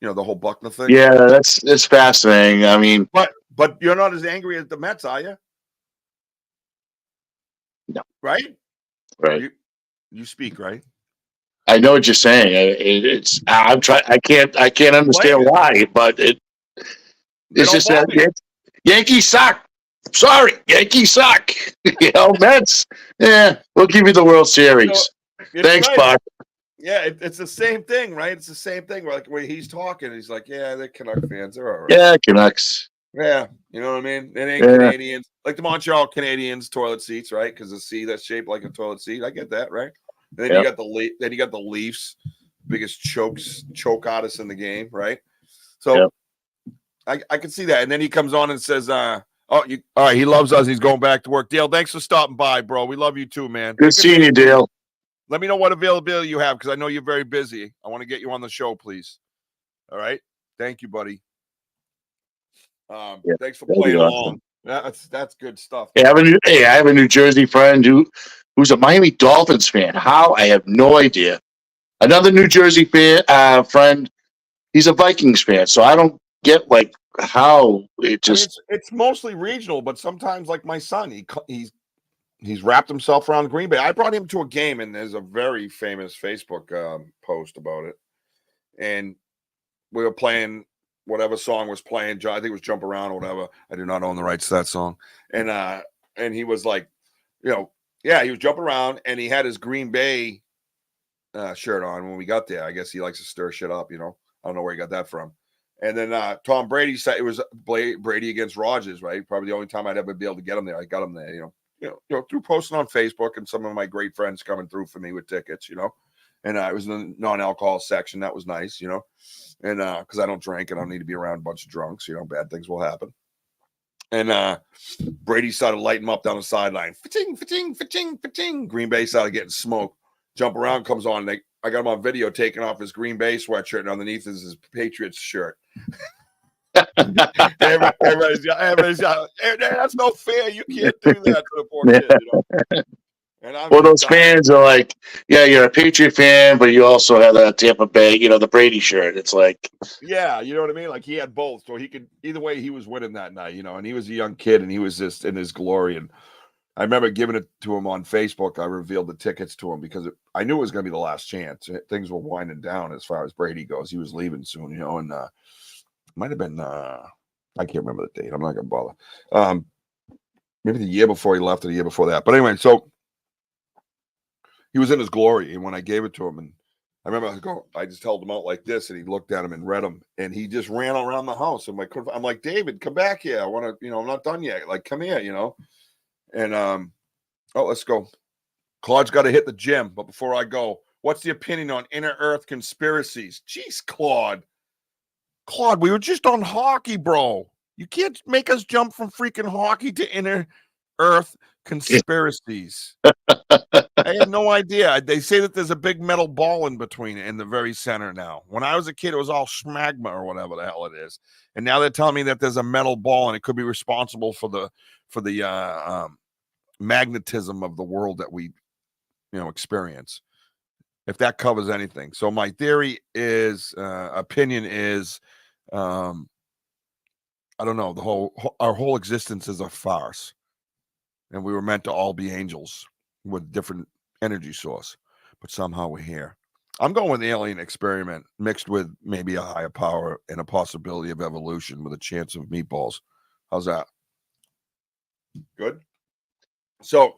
A: You know, the whole Buckner thing.
D: Yeah, it's fascinating. I mean,
A: but you're not as angry as the Mets, are you?
D: No.
A: Right?
D: Right.
A: You speak, right?
D: I know what you're saying. I'm trying. I can't understand why, but it's just that Yankees suck. Sorry, Yankees suck. Mets. Yeah, we'll give you the World Series. Thanks,
A: right.
D: Buck.
A: Yeah, it's the same thing, right? It's the same thing. Like when he's talking, he's like, "Yeah, they're Canuck fans. They're all right."
D: Yeah, Canucks.
A: Yeah, you know what I mean. It ain't Canadians, like the Montreal Canadiens toilet seats, right? Because the C that's shaped like a toilet seat. I get that, right? And then you got the Leafs, biggest choke artists in the game, right? So I can see that. And then he comes on and says, all right, he loves us. He's going back to work. Dale, thanks for stopping by, bro. We love you too, man.
D: Good seeing you, Dale.
A: Let me know what availability you have because I know you're very busy. I want to get you on the show, please. All right. Thank you, buddy. Thanks for playing along. That's good stuff.
D: I have a New Jersey friend who's a Miami Dolphins fan. How? I have no idea. Another New Jersey friend, he's a Vikings fan. So I don't get like how it just.
A: It's mostly regional, but sometimes like my son, he's wrapped himself around Green Bay. I brought him to a game, and there's a very famous Facebook post about it. And we were playing whatever song was playing. I think it was Jump Around or whatever. I do not own the rights to that song. And he was like, he was jumping around, and he had his Green Bay shirt on when we got there. I guess he likes to stir shit up, I don't know where he got that from. And then Tom Brady said it was Brady against Rodgers, right? Probably the only time I'd ever be able to get him there. I got him there, through posting on Facebook and some of my great friends coming through for me with tickets, and it was in the non-alcohol section. That was nice, and because I don't drink and I don't need to be around a bunch of drunks, bad things will happen. And Brady started lighting him up down the sideline. Fa-ting, fa-ting, fa-ting, fa-ting. Green Bay started getting smoked. Jump Around comes on. I got him on video taking off his Green Bay sweatshirt, and underneath is his Patriots shirt. Everybody's that's no fair. You can't do that to the poor kid, And
D: well, those fans are like, you're a Patriot fan, but you also have the Tampa Bay, the Brady shirt. It's like,
A: yeah, you know what I mean? Like he had both, so he could either way. He was winning that night, and he was a young kid, and he was just in his glory. And I remember giving it to him on Facebook. I revealed the tickets to him because I knew it was going to be the last chance. Things were winding down as far as Brady goes. He was leaving soon, and might have been I can't remember the date. I'm not going to bother. Maybe the year before he left or the year before that. But anyway, so he was in his glory, and when I gave it to him, and I remember I just held him out like this, and he looked at him and read him, and he just ran around the house. I'm like, David, come back here. I want to, I'm not done yet. Like, come here, And let's go. Claude's got to hit the gym, but before I go, what's the opinion on inner Earth conspiracies? Jeez, Claude, we were just on hockey, bro. You can't make us jump from freaking hockey to inner Earth conspiracies. I had no idea. They say that there's a big metal ball in between in the very center now. When I was a kid, it was all smagma or whatever the hell it is. And now they're telling me that there's a metal ball and it could be responsible for the magnetism of the world that we experience. If that covers anything. So my theory is opinion is I don't know, our whole existence is a farce. and we were meant to all be angels with different energy source, but somehow we're here. I'm going with the alien experiment mixed with maybe a higher power and a possibility of evolution with a chance of meatballs. How's that? Good. So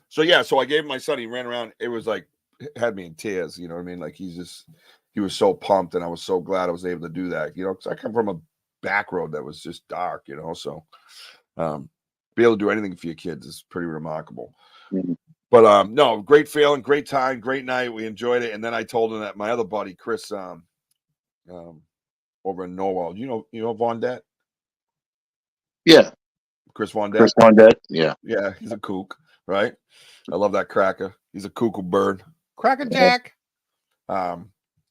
A: so I gave him my son. He ran around. It was like had me in tears. You know what I mean? Like he was so pumped, and I was so glad I was able to do that. You know, because I come from a back road that was just dark. You know, so be able to do anything for your kids is pretty remarkable.
D: Mhm.
A: But no, great feeling, great time, great night. We enjoyed it, and then I told him that my other buddy Chris, over in Norwell, you know Von Det,
D: Yeah.
A: Chris Von Det.
D: Chris Bondet. Yeah.
A: Yeah, he's a kook, right? I love that cracker. He's a cuckoo bird. Cracker Jack.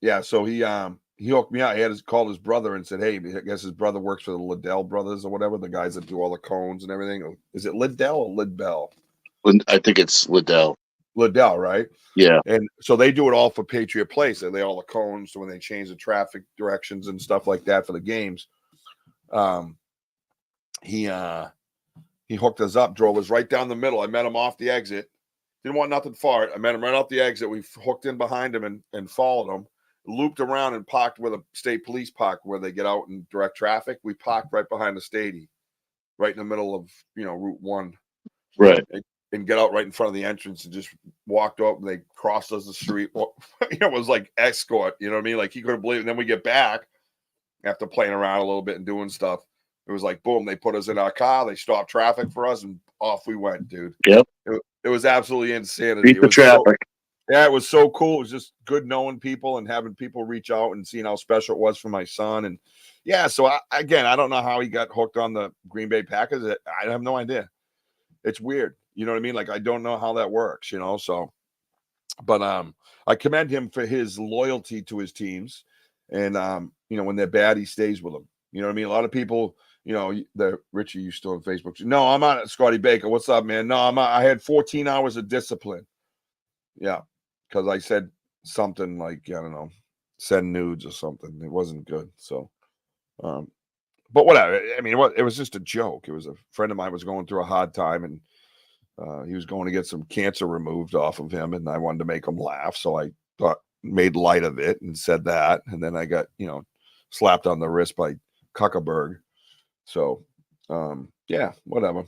A: Yeah, so he hooked me out. He had called his brother and said, hey, I guess his brother works for the Liddell brothers or whatever, the guys that do all the cones and everything. Is it Liddell or Lidbell?
D: I think it's Liddell.
A: Liddell, right?
D: Yeah.
A: And so they do it all for Patriot Place. They all the cones when they change the traffic directions and stuff like that for the games. He hooked us up, drove us right down the middle. I met him off the exit. Didn't want nothing far. I met him right off the exit. We hooked in behind him and followed him, looped around and parked where the state police park, where they get out and direct traffic. We parked right behind the stadium, right in the middle of, Route 1.
D: Right.
A: And get out right in front of the entrance and just walked up. And they crossed us the street. Well, it was like escort, you know what I mean? Like he couldn't believe it. And then we get back after playing around a little bit and doing stuff. It was like, boom, they put us in our car. They stopped traffic for us and off we went, dude.
D: Yep.
A: It was absolutely insanity.
D: Beat the traffic.
A: It was so cool. It was just good knowing people and having people reach out and seeing how special it was for my son. And yeah, so I don't know how he got hooked on the Green Bay Packers. I have no idea. It's weird. You know what I mean? Like, I don't know how that works, so, but, I commend him for his loyalty to his teams. And, when they're bad, he stays with them. You know what I mean? A lot of people, Richie, you still on Facebook? No, I'm on it. Scotty Baker. What's up, man? No, I had 14 hours of discipline. Yeah. Cause I said something like, I don't know, send nudes or something. It wasn't good. So, but whatever. I mean, it was just a joke. It was a friend of mine was going through a hard time, and he was going to get some cancer removed off of him, and I wanted to make him laugh. So I made light of it and said that. And then I got, slapped on the wrist by Kuckerberg. So, yeah, whatever.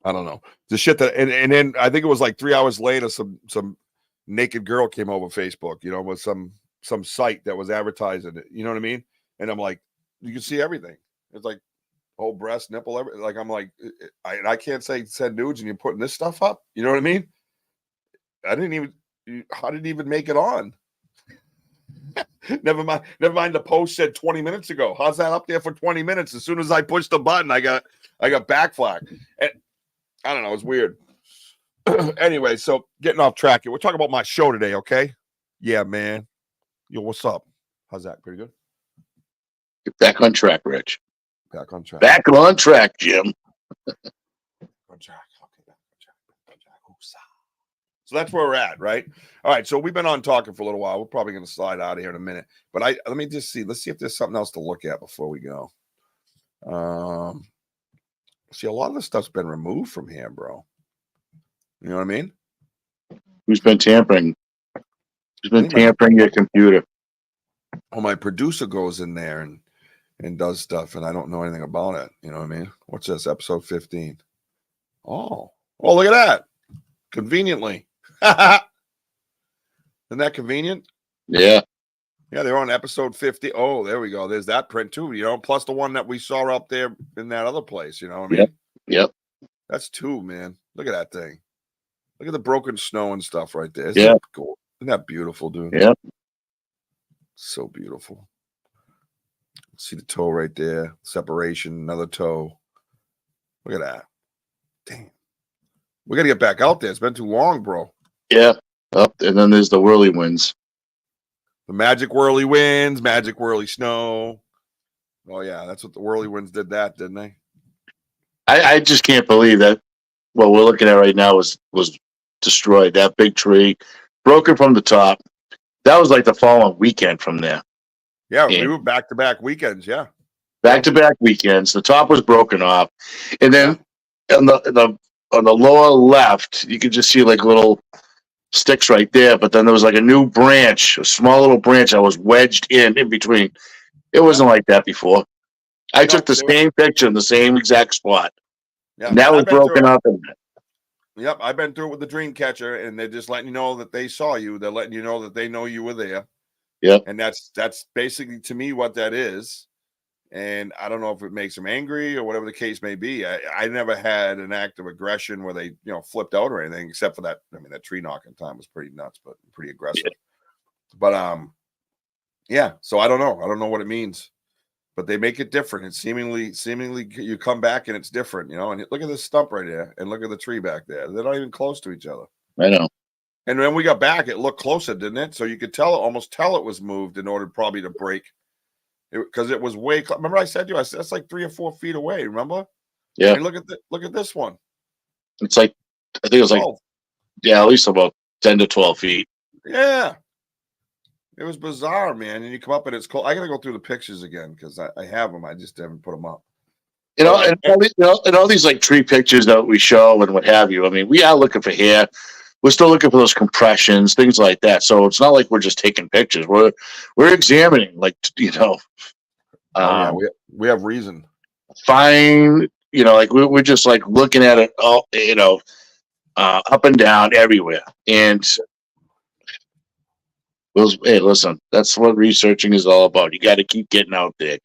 A: I don't know. The shit that, and then I think it was like 3 hours later, some naked girl came over Facebook, with some site that was advertising it. You know what I mean? And I'm like, you can see everything. It's like whole breast, nipple, everything. Like, I'm like, I can't say send nudes and you're putting this stuff up. You know what I mean? How did it even make it on? Never mind. The post said 20 minutes ago. How's that up there for 20 minutes? As soon as I pushed the button, I got back flag. And I don't know. It's weird. Anyway, so getting off track here. We're talking about my show today, okay? Yeah, man. Yo, what's up? How's that? Pretty good?
D: Get back on track, Rich.
A: Back on track.
D: Back on track, Jim.
A: On track. Okay, back on track. So that's where we're at, right? All right. So we've been on talking for a little while. We're probably going to slide out of here in a minute. But let me just see. Let's see if there's something else to look at before we go. See, a lot of this stuff's been removed from here, bro. You know what I mean?
D: Who's been tampering? Who's been tampering your computer?
A: Oh, my producer goes in there and does stuff, and I don't know anything about it. You know what I mean? What's this? Episode 15. Oh, look at that. Conveniently. Isn't that convenient?
D: Yeah.
A: Yeah, they're on episode 50. Oh, there we go. There's that print too, plus the one that we saw up there in that other place. You know what I mean?
D: Yep.
A: That's two, man. Look at that thing. Look at the broken snow and stuff right there.
D: Yeah.
A: Cool. Isn't that beautiful, dude?
D: Yep. So
A: beautiful. See the toe right there. Separation, another toe. Look at that. Damn. We got to get back out there. It's been too long, bro.
D: Yeah. Up, and then there's the whirlywinds.
A: The magic whirly winds, magic whirly snow. Oh, yeah. That's what the whirlywinds did that, didn't they?
D: I just can't believe that what we're looking at right now was destroyed. That big tree, broken from the top. That was like the following weekend from there.
A: Yeah, we were back-to-back weekends, yeah.
D: Back-to-back weekends. The top was broken off. And then on the on the lower left, you could just see like little sticks right there. But then there was like a new branch, a small little branch that was wedged in between. It wasn't like that before. I took the same picture in the same exact spot.
A: Yeah,
D: And that was broken up.
A: Yep, I've been through it with the dream catcher, and they're just letting you know that they saw you. They're letting you know that they know you were there.
D: Yep.
A: And that's basically to me what that is. And I don't know if it makes them angry or whatever the case may be. I never had an act of aggression where they, flipped out or anything, except for that. I mean, that tree knocking time was pretty nuts, but pretty aggressive. Yeah. But yeah. So I don't know. I don't know what it means, but they make it different. It's seemingly you come back and it's different, And look at this stump right there, and look at the tree back there. They're not even close to each other.
D: I know.
A: And when we got back, it looked closer, didn't it? So you could almost tell it was moved in order probably to break. Because it was way. Remember, I said to you, that's like 3 or 4 feet away. Remember?
D: Yeah.
A: I mean, look at this one.
D: It's like, I think it was like, at least about 10 to 12 feet.
A: Yeah. It was bizarre, man. And you come up and it's cold. I got to go through the pictures again because I have them. I just haven't put them up.
D: And all these like tree pictures that we show and what have you. I mean, we are looking for hair. We're still looking for those compressions, things like that. So it's not like we're just taking pictures. We're examining, like,
A: yeah, we have reason.
D: Fine, like we're just like looking at it all, up and down everywhere. And hey, listen, that's what researching is all about. You got to keep getting out there.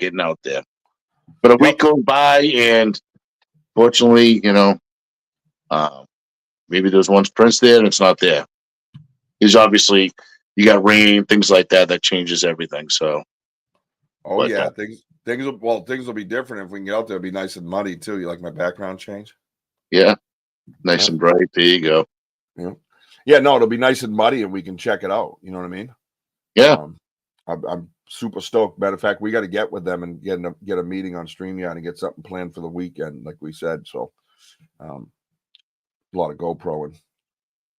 D: But a week goes by, and fortunately, maybe there's once Prince there and it's not there. Because obviously you got rain, things like that changes everything. So,
A: things will be different if we can get out there. It'll be nice and muddy too. You like my background change?
D: Yeah, nice and bright. There you go.
A: Yeah, no, it'll be nice and muddy, and we can check it out. You know what I mean?
D: Yeah,
A: I'm super stoked. Matter of fact, we got to get with them and get a meeting on StreamYard and get something planned for the weekend, like we said. So, a lot of GoPro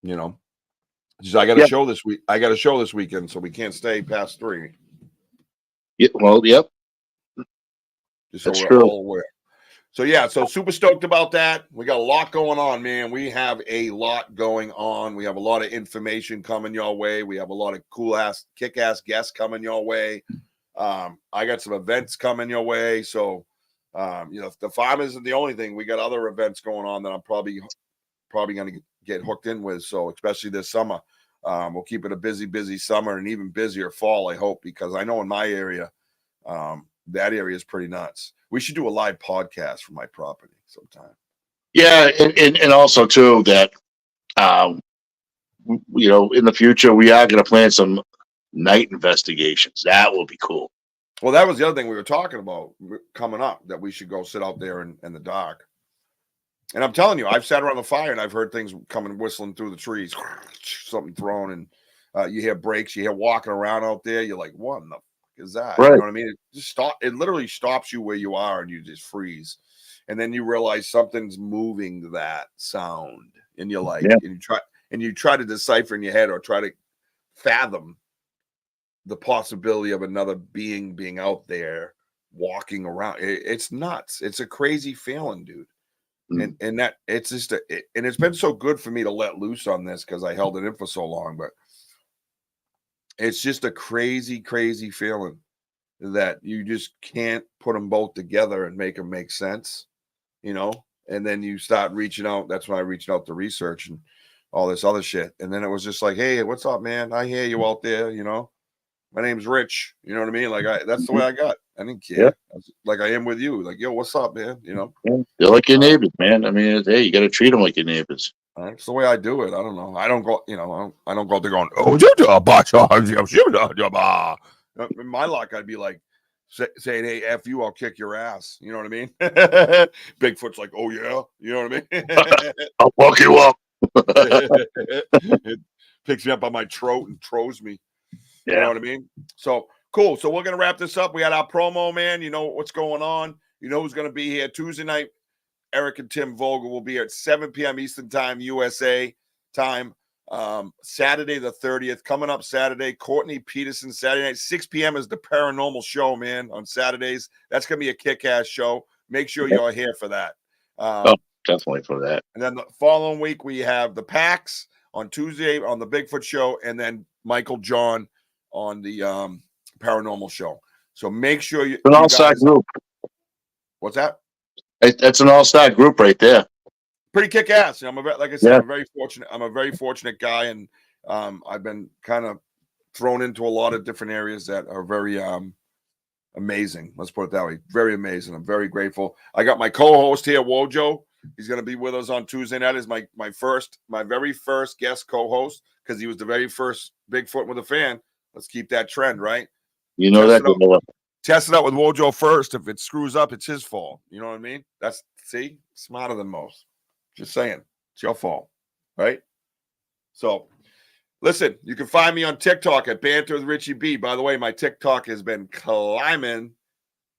A: and I got a show this week. I got a show this weekend, so we can't stay past 3.
D: Yeah, well, yep.
A: Just so we're all aware. So yeah, so super stoked about that. We got a lot going on, man. We have a lot going on. We have a lot of information coming your way. We have a lot of cool-ass, kick-ass guests coming your way. I got some events coming your way. So, the farm isn't the only thing. We got other events going on that I'm probably going to get hooked in with. So, especially this summer, we'll keep it a busy summer and even busier fall, I hope, because I know in my area, that area is pretty nuts. We should do a live podcast from my property sometime.
D: Yeah, and also too that, in the future we are going to plan some night investigations. That will be cool.
A: Well, that was the other thing we were talking about coming up, that we should go sit out there in the dark. And I'm telling you, I've sat around the fire and I've heard things coming whistling through the trees, something thrown, and you hear breaks, you hear walking around out there. You're like, what in the fuck is that?
D: Right.
A: You know what I mean? It literally stops you where you are and you just freeze. And then you realize something's moving that sound. And you're like, and you try to decipher in your head or try to fathom the possibility of another being out there walking around. It's nuts. It's a crazy feeling, dude. And that it's just and it's been so good for me to let loose on this because I held it in for so long, but it's just a crazy feeling that you just can't put them both together and make them make sense, and then you start reaching out. That's when I reached out to research and all this other shit. And then it was just like, hey, what's up, man? I hear you out there, my name's Rich. You know what I mean? Like that's the way I got. I didn't care. Yeah. Like I am with you. Like, yo, what's up, man?
D: They're like your neighbors, man. I mean, hey, you got to treat them like your neighbors.
A: That's the way I do it. I don't know. I don't go. I don't go out there going, oh, in my luck, I'd be like saying, hey, F you, I'll kick your ass. You know what I mean? Bigfoot's like, oh yeah. You know what I mean?
D: I'll fuck you up.
A: It picks me up on my throat and throws me. You know what I mean? So cool. So we're going to wrap this up. We had our promo, man. You know what's going on. You know who's going to be here Tuesday night. Eric and Tim Vogel will be here at 7 p.m. Eastern Time, USA time. Saturday the 30th. Coming up Saturday, Courtney Peterson. Saturday night, 6 p.m. is the Paranormal Show, man, on Saturdays. That's going to be a kick-ass show. Make sure you're here for that.
D: definitely for that.
A: And then the following week, we have the PAX on Tuesday on the Bigfoot show, and then Michael John on the paranormal show. So make sure you,
D: An
A: you
D: all-star
A: guys.
D: group.
A: What's that?
D: That's an all-star group right there.
A: Pretty kick ass. You know, like I said,
D: Yeah.
A: I'm very fortunate. I'm a very fortunate guy, and I've been kind of thrown into a lot of different areas that are very amazing. Let's put it that way. Very amazing. I'm very grateful. I got my co-host here, Wojo. He's going to be with us on Tuesday night. Is my very first guest co-host, because he was the very first Bigfoot with a fan. Let's keep that trend, right?
D: You know that.
A: Test it out with Wojo first. If it screws up, it's his fault. You know what I mean? See, smarter than most. Just saying, it's your fault, right? So, listen, you can find me on TikTok at Banter with Richie B. By the way, my TikTok has been climbing.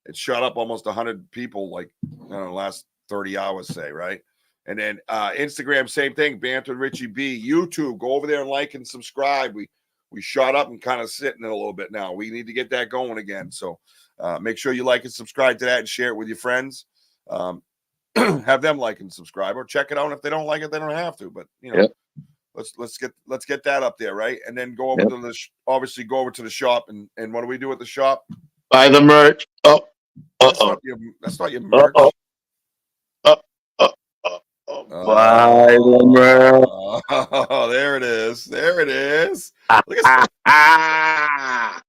A: It shot up almost 100 people, like, I don't know, last 30 hours, say, right? And then Instagram, same thing, Banter with Richie B. YouTube, go over there and like and subscribe. We shot up and kind of sitting in a little bit now. We need to get that going again. So make sure you like and subscribe to that and share it with your friends. Have them like and subscribe, or check it out. If they don't like it, they don't have to. But you know,
D: Yep.
A: let's get that up there, right? And then go over to the obviously go over to the shop, and what do we do at the shop?
D: Buy the merch.
A: That's not your merch.
D: Buy the merch.
A: Oh, there it is. There it is. Look at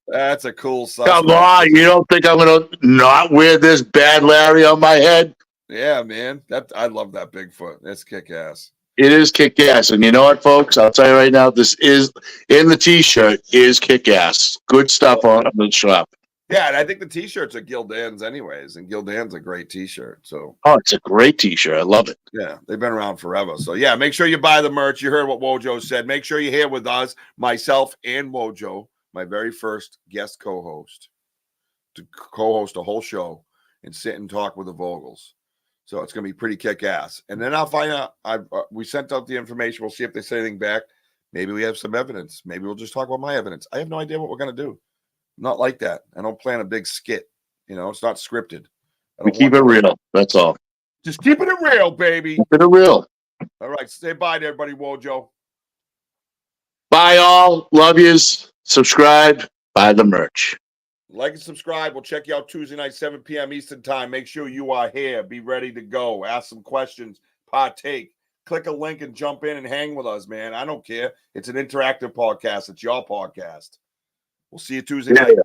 A: that's a cool suspect.
D: Come on, you don't think I'm gonna not wear this bad Larry on my head?
A: Yeah, man. I love that Bigfoot. That's kick ass.
D: It is kick ass, and you know what, folks? I'll tell you right now. This is in the T-shirt is kick ass. Good stuff on the shop.
A: Yeah, and I think the T-shirts are Gildan's anyways, and Gildan's a great T-shirt. So,
D: it's a great T-shirt. I love it.
A: yeah, they've been around forever. So, yeah, make sure you buy the merch. You heard what Wojo said. Make sure you're here with us, myself and Wojo, my very first guest co-host, to co-host a whole show and sit and talk with the Vogels. So it's going to be pretty kick-ass. And then I'll find out. We sent out the information. We'll see if they say anything back. Maybe we have some evidence. Maybe we'll just talk about my evidence. I have no idea what we're going to do. Not like that. I don't plan a big skit. You know, it's not scripted.
D: We keep it real. That's all.
A: Just keeping it real, baby.
D: Keep it real.
A: All right. Say bye to everybody, Wojo.
D: Bye, all. Love yous. Subscribe. Buy the merch.
A: Like and subscribe. We'll check you out Tuesday night, 7 p.m. Eastern time. Make sure you are here. Be ready to go. Ask some questions. Partake. Click a link and jump in and hang with us, man. I don't care. It's an interactive podcast. It's your podcast. We'll see you Tuesday night.